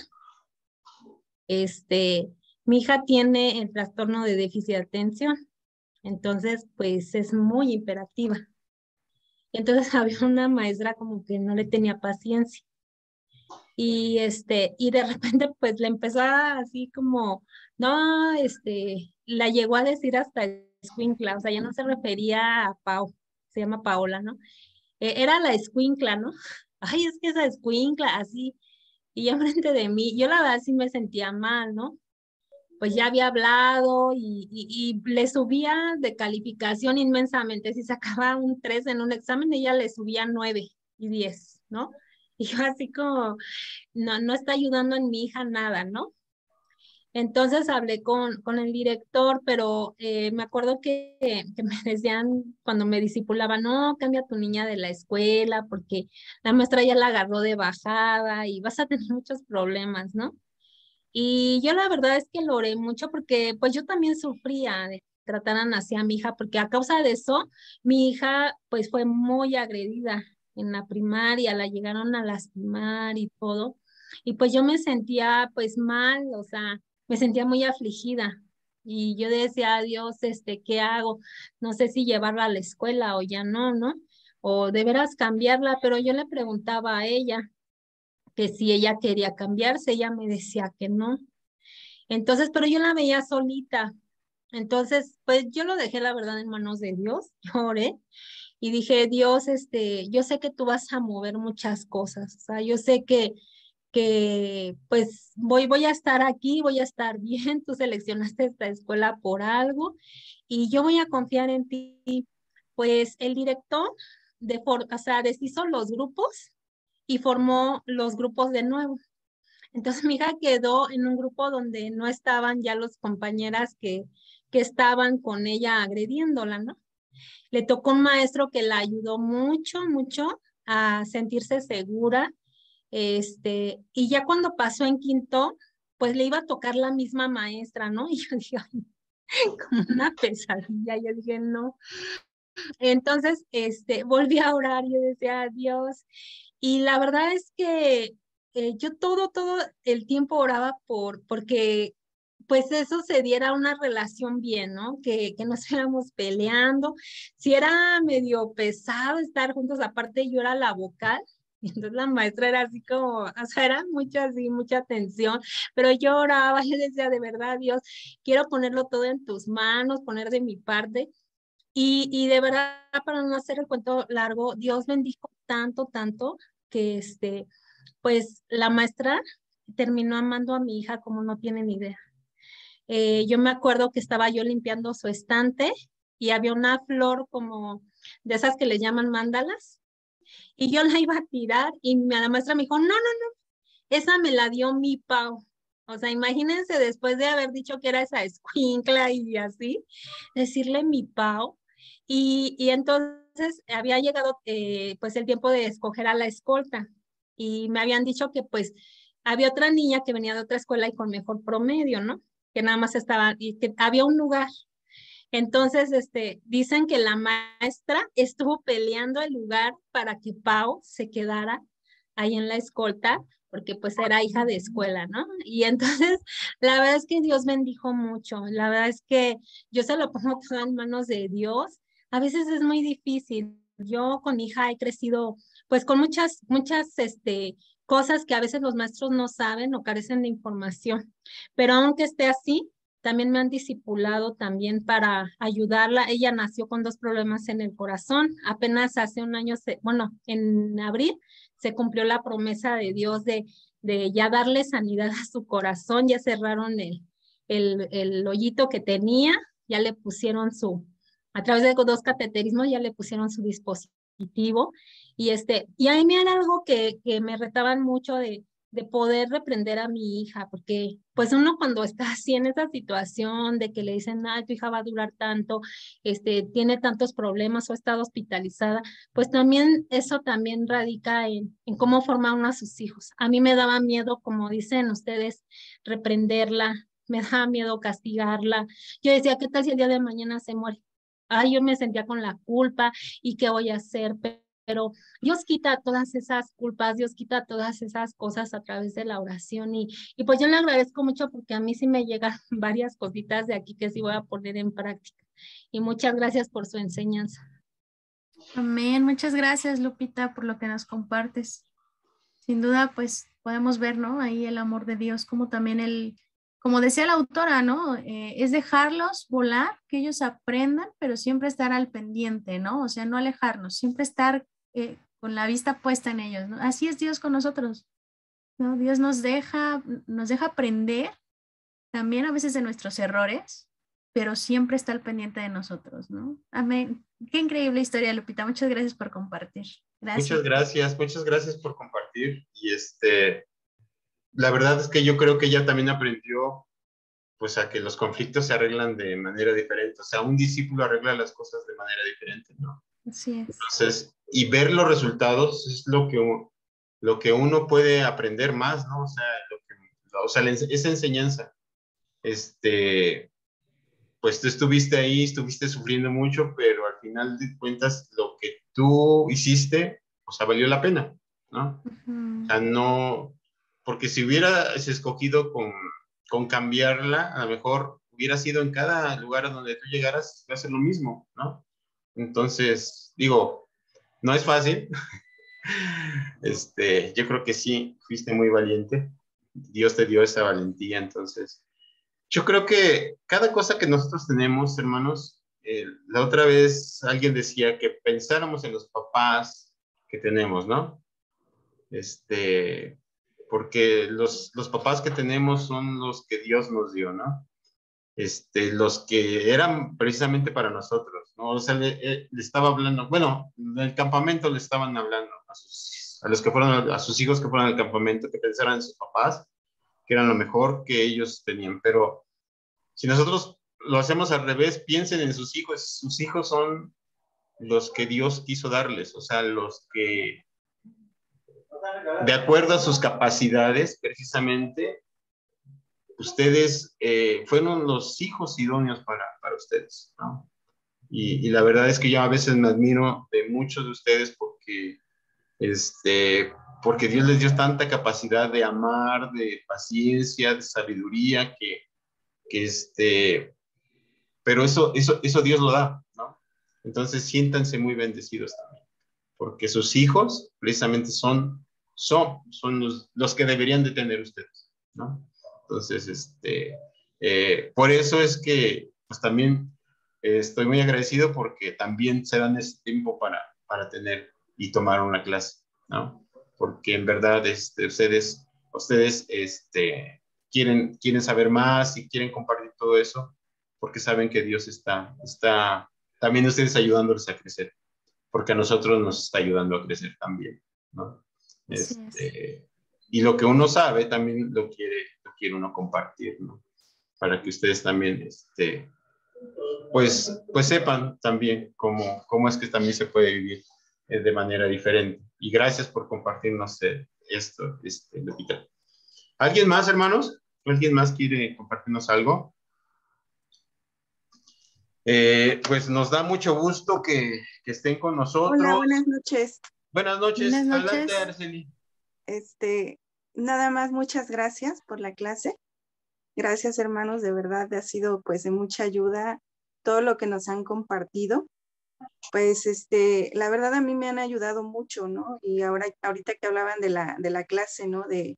Mi hija tiene el trastorno de déficit de atención, entonces pues es muy hiperactiva. Entonces había una maestra como que no le tenía paciencia. Y de repente pues le empezó así como, no, la llegó a decir hasta escuincla, o sea, ya no se refería a Pau, se llama Paola, ¿no? Era la escuincla, ¿no? Ay, es que esa escuincla, así, y ya frente de mí, yo la verdad sí me sentía mal, ¿no? Pues ya había hablado y le subía de calificación inmensamente. Si sacaba un 3 en un examen, ella le subía 9 y 10, ¿no? Y yo así como, no está ayudando en mi hija nada, ¿no? Entonces hablé con el director, pero me acuerdo que me decían cuando me discipulaban, no, cambia a tu niña de la escuela porque la maestra ya la agarró de bajada y vas a tener muchos problemas, ¿no? Y yo la verdad es que lo oré mucho porque pues yo también sufría de que trataran así a mi hija, porque a causa de eso, mi hija pues fue muy agredida en la primaria, la llegaron a lastimar y todo. Y pues yo me sentía pues mal, o sea, me sentía muy afligida. Y yo decía, Dios, ¿qué hago? No sé si llevarla a la escuela o ya no, ¿no? O de veras cambiarla, pero yo le preguntaba a ella que si ella quería cambiarse, ella me decía que no. Entonces, pero yo la veía solita. Entonces, pues yo lo dejé la verdad en manos de Dios, yo oré y dije, Dios, yo sé que tú vas a mover muchas cosas, o sea, yo sé que pues voy a estar aquí, voy a estar bien, tú seleccionaste esta escuela por algo y yo voy a confiar en ti. Pues el director o sea, deshizo los grupos y formó los grupos de nuevo. Entonces mi hija quedó en un grupo donde no estaban ya los compañeras que estaban con ella agrediéndola, ¿no? Le tocó un maestro que la ayudó mucho, mucho a sentirse segura, y ya cuando pasó en quinto, pues le iba a tocar la misma maestra, ¿no? Y yo dije, ay, como una pesadilla, yo dije, no. Entonces, volví a orar, yo decía, Dios, y la verdad es que yo todo el tiempo oraba porque pues eso se diera una relación bien, ¿no? Que no estuviéramos peleando. Si era medio pesado estar juntos, aparte yo era la vocal, y entonces la maestra era así como, o sea, era mucho así, mucha tensión, pero yo oraba, yo decía, de verdad, Dios, quiero ponerlo todo en tus manos, poner de mi parte. Y de verdad, para no hacer el cuento largo, Dios bendijo tanto, tanto, que pues la maestra terminó amando a mi hija como no tienen idea. Yo me acuerdo que estaba yo limpiando su estante y había una flor como de esas que le llaman mándalas, y yo la iba a tirar y la maestra me dijo, no, esa me la dio mi Pau. O sea, imagínense después de haber dicho que era esa escuincla y así, decirle mi Pau. Y entonces había llegado pues el tiempo de escoger a la escolta y me habían dicho que pues había otra niña que venía de otra escuela y con mejor promedio, ¿no? Que nada más estaba, y que había un lugar. Entonces, dicen que la maestra estuvo peleando el lugar para que Pau se quedara ahí en la escolta, porque pues era hija de escuela, ¿no? Y entonces, la verdad es que Dios bendijo mucho, la verdad es que yo se lo pongo todo en manos de Dios. A veces es muy difícil. Yo con mi hija he crecido pues con muchas, cosas que a veces los maestros no saben o carecen de información, pero aunque esté así, también me han discipulado también para ayudarla. Ella nació con 2 problemas en el corazón. Apenas hace un año, bueno, en abril se cumplió la promesa de Dios de ya darle sanidad a su corazón. Ya cerraron el hoyito que tenía, ya le pusieron a través de 2 cateterismos ya le pusieron su dispositivo y a mí me era algo que me retaban mucho de poder reprender a mi hija, porque pues uno cuando está así en esa situación de que le dicen, tu hija va a durar tanto, tiene tantos problemas o ha estado hospitalizada, pues también eso también radica en cómo forma uno a sus hijos. A mí me daba miedo, como dicen ustedes, reprenderla, me daba miedo castigarla. Yo decía, ¿qué tal si el día de mañana se muere? Yo me sentía con la culpa y qué voy a hacer, pero Dios quita todas esas culpas, Dios quita todas esas cosas a través de la oración y pues yo le agradezco mucho porque a mí sí me llegan varias cositas de aquí que sí voy a poner en práctica. Y muchas gracias por su enseñanza. Amén. Muchas gracias, Lupita, por lo que nos compartes. Sin duda, pues podemos ver, ¿no? Ahí el amor de Dios, como también como decía la autora, ¿no? Es dejarlos volar, que ellos aprendan, pero siempre estar al pendiente, ¿no? O sea, no alejarnos, siempre estar con la vista puesta en ellos, ¿no? Así es Dios con nosotros, ¿no? Dios nos deja aprender también a veces de nuestros errores, pero siempre está al pendiente de nosotros, ¿no? Amén. Qué increíble historia, Lupita. Muchas gracias por compartir. Gracias. Muchas gracias por compartir. Y la verdad es que yo creo que ella también aprendió pues a que los conflictos se arreglan de manera diferente. O sea, un discípulo arregla las cosas de manera diferente, ¿no? Así es. Entonces, y ver los resultados es lo que uno puede aprender más, ¿no? O sea, esa enseñanza. Pues tú estuviste ahí, estuviste sufriendo mucho, pero al final de cuentas lo que tú hiciste, o sea, valió la pena, ¿no? O sea, no, porque si hubieras escogido con cambiarla, a lo mejor hubiera sido en cada lugar a donde tú llegaras, va a ser lo mismo, ¿no? Entonces, digo, no es fácil. Yo creo que sí, fuiste muy valiente. Dios te dio esa valentía, entonces. Yo creo que cada cosa que nosotros tenemos, hermanos, la otra vez alguien decía que pensáramos en los papás que tenemos, ¿no? Porque los papás que tenemos son los que Dios nos dio, ¿no? Los que eran precisamente para nosotros, ¿no? O sea, le estaba hablando, bueno, en el campamento le estaban hablando a sus hijos que fueron al campamento, que pensaran en sus papás, que eran lo mejor que ellos tenían, pero si nosotros lo hacemos al revés, piensen en sus hijos son los que Dios quiso darles, o sea, los que, de acuerdo a sus capacidades, precisamente, ustedes fueron los hijos idóneos para ustedes, ¿no? Y la verdad es que yo a veces me admiro de muchos de ustedes porque Dios les dio tanta capacidad de amar, de paciencia, de sabiduría, pero eso Dios lo da, ¿no? Entonces siéntanse muy bendecidos también, porque sus hijos precisamente son los que deberían de tener ustedes, ¿no? Entonces, por eso es que, pues también estoy muy agradecido porque también se dan ese tiempo para tener y tomar una clase, ¿no? Porque en verdad ustedes quieren saber más y quieren compartir todo eso porque saben que Dios está también ustedes ayudándoles a crecer, porque a nosotros nos está ayudando a crecer también, ¿no? Y lo que uno sabe también lo quiere uno compartir, ¿no? Para que ustedes también, pues sepan también cómo es que también se puede vivir de manera diferente. Y gracias por compartirnos esto, Lupita. ¿Alguien más, hermanos? ¿Alguien más quiere compartirnos algo? Pues nos da mucho gusto que estén con nosotros. Hola, buenas noches. Buenas noches. Buenas noches. Adelante, Araceli. Nada más, muchas gracias por la clase. Gracias, hermanos, de verdad ha sido pues de mucha ayuda todo lo que nos han compartido. Pues la verdad a mí me han ayudado mucho, ¿no? Y ahorita que hablaban de la clase, ¿no? De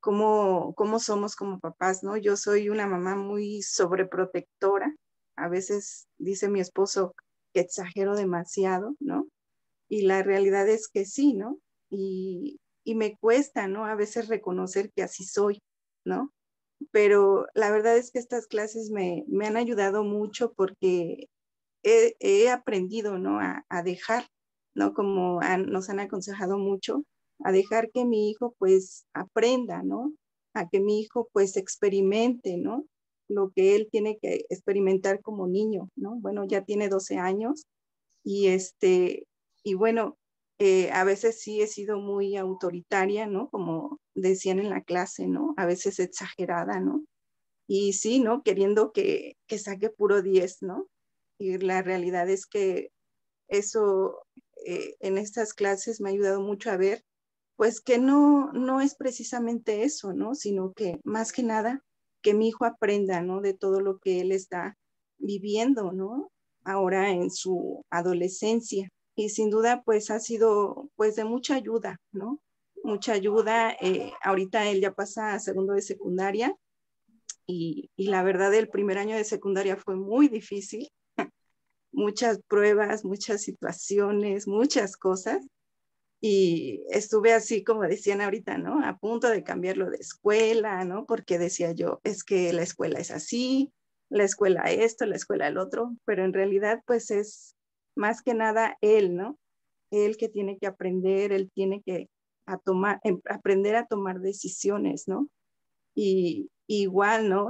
cómo somos como papás, ¿no? Yo soy una mamá muy sobreprotectora. A veces dice mi esposo que exagero demasiado, ¿no? Y la realidad es que sí, ¿no? Y me cuesta, ¿no? A veces reconocer que así soy, ¿no? Pero la verdad es que estas clases me han ayudado mucho porque he aprendido, ¿no? A dejar, ¿no? Como nos han aconsejado mucho, a dejar que mi hijo pues aprenda, ¿no? A que mi hijo pues experimente, ¿no? Lo que él tiene que experimentar como niño, ¿no? Bueno, ya tiene 12 años y y bueno, a veces sí he sido muy autoritaria, ¿no? Como decían en la clase, ¿no? A veces exagerada, ¿no? Y sí, ¿no? Queriendo que saque puro 10, ¿no? Y la realidad es que eso en estas clases me ha ayudado mucho a ver, pues que no es precisamente eso, ¿no? Sino que más que nada, que mi hijo aprenda, ¿no? De todo lo que él está viviendo, ¿no? Ahora en su adolescencia. Y sin duda, pues ha sido, pues de mucha ayuda, ¿no? Mucha ayuda. Ahorita él ya pasa a segundo de secundaria y la verdad el primer año de secundaria fue muy difícil, muchas pruebas, muchas situaciones, muchas cosas. Y estuve así, como decían ahorita, ¿no? A punto de cambiarlo de escuela, ¿no? Porque decía yo, es que la escuela es así, la escuela esto, la escuela el otro, pero en realidad pues es más que nada él, ¿no? Él que tiene que aprender, él tiene que aprender a tomar decisiones, ¿no? Y igual, ¿no?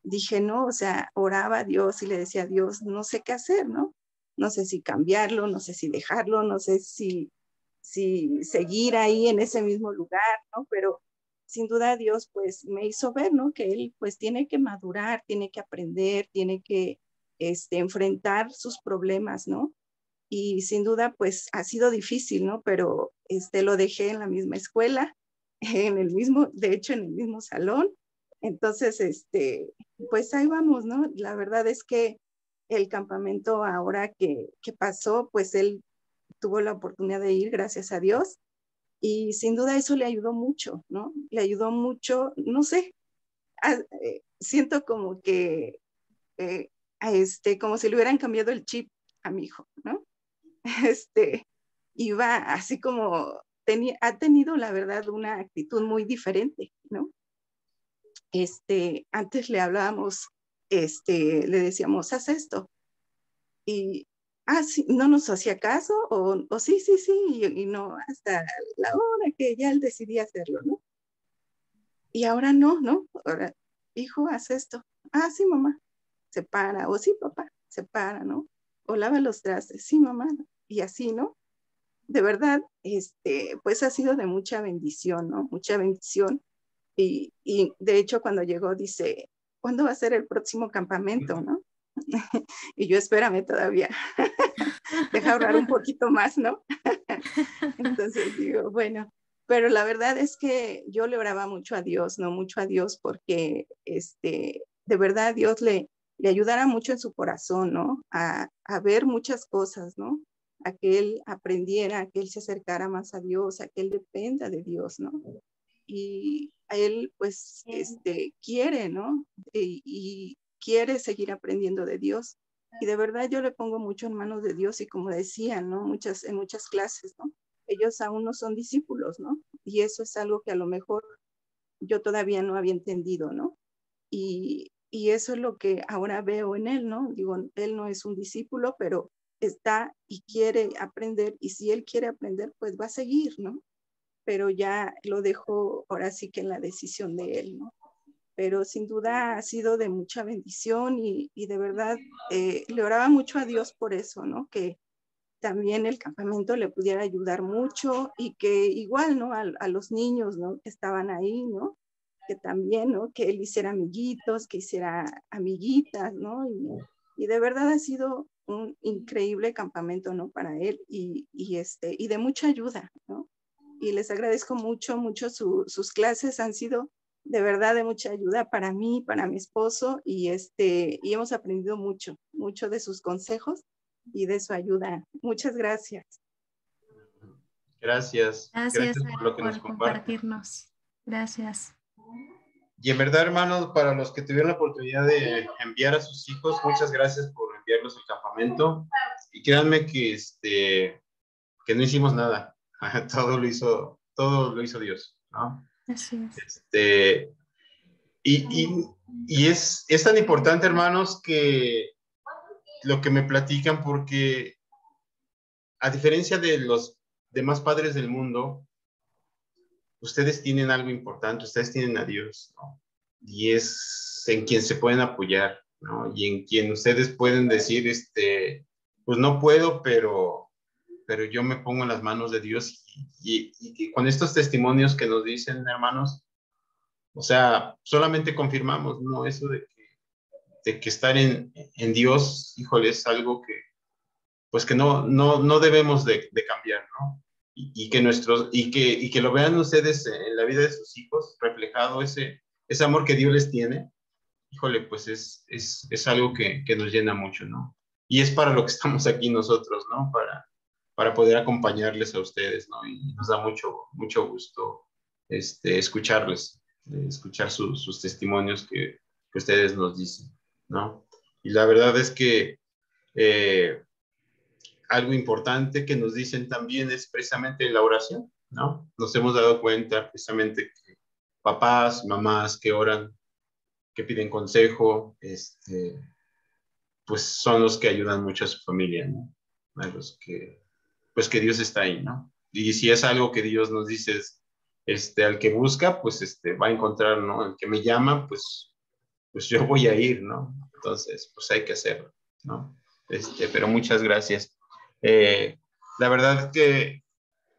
Dije, no, o sea, oraba a Dios y le decía a Dios, no sé qué hacer, ¿no? No sé si cambiarlo, no sé si dejarlo, no sé si seguir ahí en ese mismo lugar, ¿no? Pero sin duda Dios pues me hizo ver, ¿no? Que él pues tiene que madurar, tiene que aprender, tiene que enfrentar sus problemas, ¿no? Y sin duda pues ha sido difícil, ¿no? Pero lo dejé en la misma escuela, en el mismo, de hecho en el mismo salón. Entonces, pues ahí vamos, ¿no? La verdad es que el campamento ahora que pasó, pues él tuvo la oportunidad de ir, gracias a Dios, y sin duda eso le ayudó mucho, ¿no? Le ayudó mucho, no sé, siento como que, eh, como si le hubieran cambiado el chip a mi hijo, ¿no? Iba así como, ha tenido la verdad una actitud muy diferente, ¿no? Antes le hablábamos, le decíamos, haz esto, y, sí, no nos hacía caso, o sí, sí, sí, y no, hasta la hora que ya él decidía hacerlo, ¿no? Y ahora no, ¿no? Ahora, hijo, haz esto. Sí, mamá, se para, o sí, papá, se para, ¿no? O lava los trastes, sí, mamá, y así, ¿no? De verdad, pues ha sido de mucha bendición, ¿no? Mucha bendición. Y de hecho, cuando llegó, dice, ¿cuándo va a ser el próximo campamento, no? Y yo, espérame todavía. Deja ahorrar un poquito más, ¿no? Entonces digo, bueno, pero la verdad es que yo le oraba mucho a Dios, ¿no? Mucho a Dios porque, de verdad, Dios le ayudara mucho en su corazón, ¿no? A ver muchas cosas, ¿no? A que él aprendiera, a que él se acercara más a Dios, a que él dependa de Dios, ¿no? Y a él, pues, quiere, ¿no? Y quiere seguir aprendiendo de Dios. Y de verdad yo le pongo mucho en manos de Dios y como decían, ¿no? En muchas clases, ¿no? Ellos aún no son discípulos, ¿no? Y eso es algo que a lo mejor yo todavía no había entendido, ¿no? Y eso es lo que ahora veo en él, ¿no? Digo, él no es un discípulo, pero está y quiere aprender, y si él quiere aprender, pues va a seguir, ¿no? Pero ya lo dejo ahora sí que en la decisión de él, ¿no? Pero sin duda ha sido de mucha bendición y de verdad le oraba mucho a Dios por eso, ¿no? Que también el campamento le pudiera ayudar mucho y que igual, ¿no? A los niños, ¿no? Que estaban ahí, ¿no? Que también, ¿no? Que él hiciera amiguitos, que hiciera amiguitas, ¿no? Y de verdad ha sido un increíble campamento, ¿no? Para él y de mucha ayuda, ¿no? Y les agradezco mucho, mucho sus clases han sido de verdad de mucha ayuda para mí, para mi esposo y y hemos aprendido mucho, mucho de sus consejos y de su ayuda. Muchas gracias. Gracias. Gracias, Por lo que nos compartirnos. Gracias. Y en verdad, hermanos, para los que tuvieron la oportunidad de enviar a sus hijos, muchas gracias por enviarlos al campamento. Y créanme que no hicimos nada. Todo lo hizo Dios, ¿no? Así es. Y es tan importante, hermanos, que lo que me platican, porque a diferencia de los demás padres del mundo, ustedes tienen algo importante, ustedes tienen a Dios, ¿no? Y es en quien se pueden apoyar, ¿no? Y en quien ustedes pueden decir, pues no puedo, pero yo me pongo en las manos de Dios. Y con estos testimonios que nos dicen, hermanos, o sea, solamente confirmamos, ¿no? Eso de que estar en Dios, híjole, es algo que, pues que no debemos de cambiar, ¿no? Y que lo vean ustedes en la vida de sus hijos, reflejado ese amor que Dios les tiene, híjole, pues es algo que nos llena mucho, ¿no? Y es para lo que estamos aquí nosotros, ¿no? Para poder acompañarles a ustedes, ¿no? Y nos da mucho gusto escucharles, escuchar sus testimonios que ustedes nos dicen, ¿no? Y la verdad es que algo importante que nos dicen también es precisamente la oración, ¿no? Nos hemos dado cuenta precisamente que papás, mamás que oran, que piden consejo, pues son los que ayudan mucho a su familia, ¿no? A los que, pues que Dios está ahí, ¿no? Y si es algo que Dios nos dice, al que busca, pues va a encontrar, ¿no? El que me llama, pues yo voy a ir, ¿no? Entonces, pues hay que hacerlo, ¿no? Pero muchas gracias. La verdad es que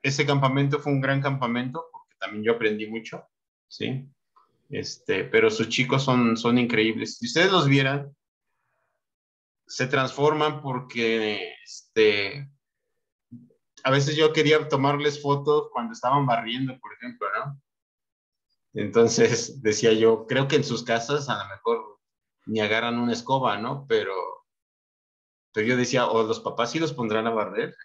ese campamento fue un gran campamento, porque también yo aprendí mucho, ¿sí? Pero sus chicos son increíbles. Si ustedes los vieran, se transforman porque, a veces yo quería tomarles fotos cuando estaban barriendo, por ejemplo, ¿no? Entonces decía yo, creo que en sus casas a lo mejor ni agarran una escoba, ¿no? Pero yo decía, o los papás sí los pondrán a barrer,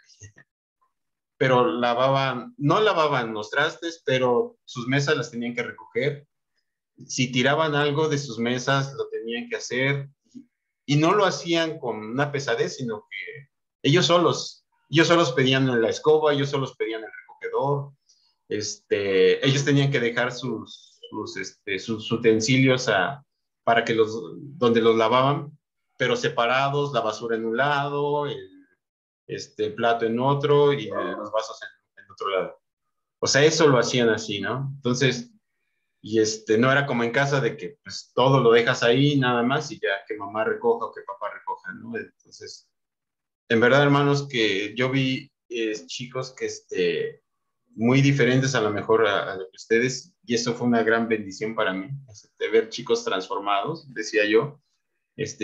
pero no lavaban los trastes, pero sus mesas las tenían que recoger. Si tiraban algo de sus mesas, lo tenían que hacer. Y no lo hacían con una pesadez, sino que ellos solos pedían la escoba, ellos solos pedían el recogedor. Ellos tenían que dejar sus utensilios para que donde los lavaban, pero separados, la basura en un lado, el plato en otro y los vasos en otro lado. O sea, eso lo hacían así, ¿no? Entonces, y no era como en casa de que pues todo lo dejas ahí nada más y ya que mamá recoja o que papá recoja, ¿no? Entonces, en verdad, hermanos, que yo vi chicos que muy diferentes a lo mejor a lo que ustedes, y eso fue una gran bendición para mí, ver chicos transformados, decía yo,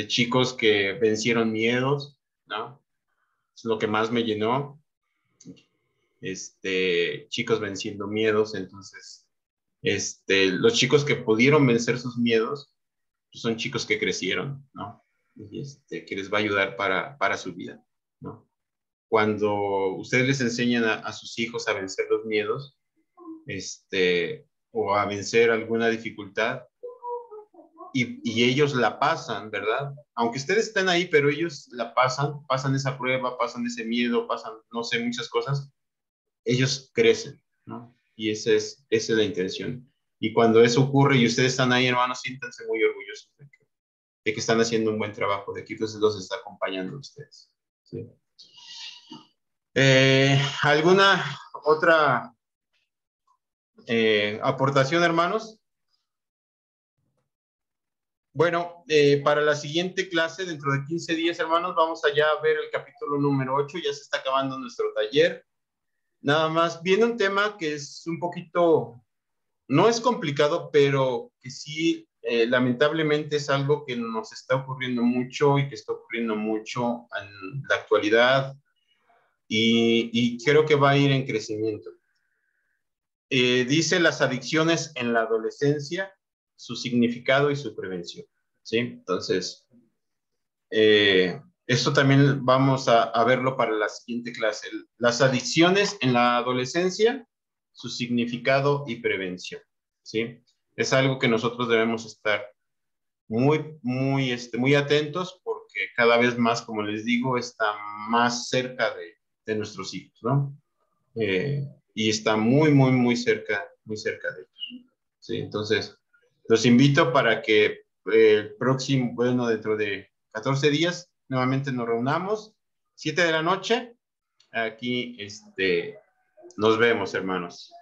chicos que vencieron miedos, ¿no? Es lo que más me llenó, chicos venciendo miedos. Entonces, los chicos que pudieron vencer sus miedos, pues son chicos que crecieron, ¿no? Y que les va a ayudar para su vida, ¿no? Cuando ustedes les enseñan a sus hijos a vencer los miedos, o a vencer alguna dificultad, y ellos la pasan, ¿verdad? Aunque ustedes estén ahí, pero ellos la pasan esa prueba, pasan ese miedo, pasan, no sé, muchas cosas, ellos crecen, ¿no? Y esa es la intención. Y cuando eso ocurre y ustedes están ahí, hermanos, siéntanse muy orgullosos de que están haciendo un buen trabajo, de que Dios los está acompañando a ustedes, ¿sí? ¿Alguna otra aportación, hermanos? Bueno, para la siguiente clase, dentro de 15 días, hermanos, vamos allá a ver el capítulo número 8, ya se está acabando nuestro taller. Nada más, viene un tema que es un poquito, no es complicado, pero que sí, lamentablemente es algo que nos está ocurriendo mucho y que está ocurriendo mucho en la actualidad y creo que va a ir en crecimiento. Dice las adicciones en la adolescencia, su significado y su prevención, ¿sí? Entonces, esto también vamos a verlo para la siguiente clase. Las adicciones en la adolescencia, su significado y prevención, ¿sí? Es algo que nosotros debemos estar muy atentos porque cada vez más, como les digo, está más cerca de nuestros hijos, ¿no? Y está muy cerca de ellos, ¿sí? Entonces, los invito para que el próximo, bueno, dentro de 14 días, nuevamente nos reunamos, 7 de la noche. Aquí nos vemos, hermanos.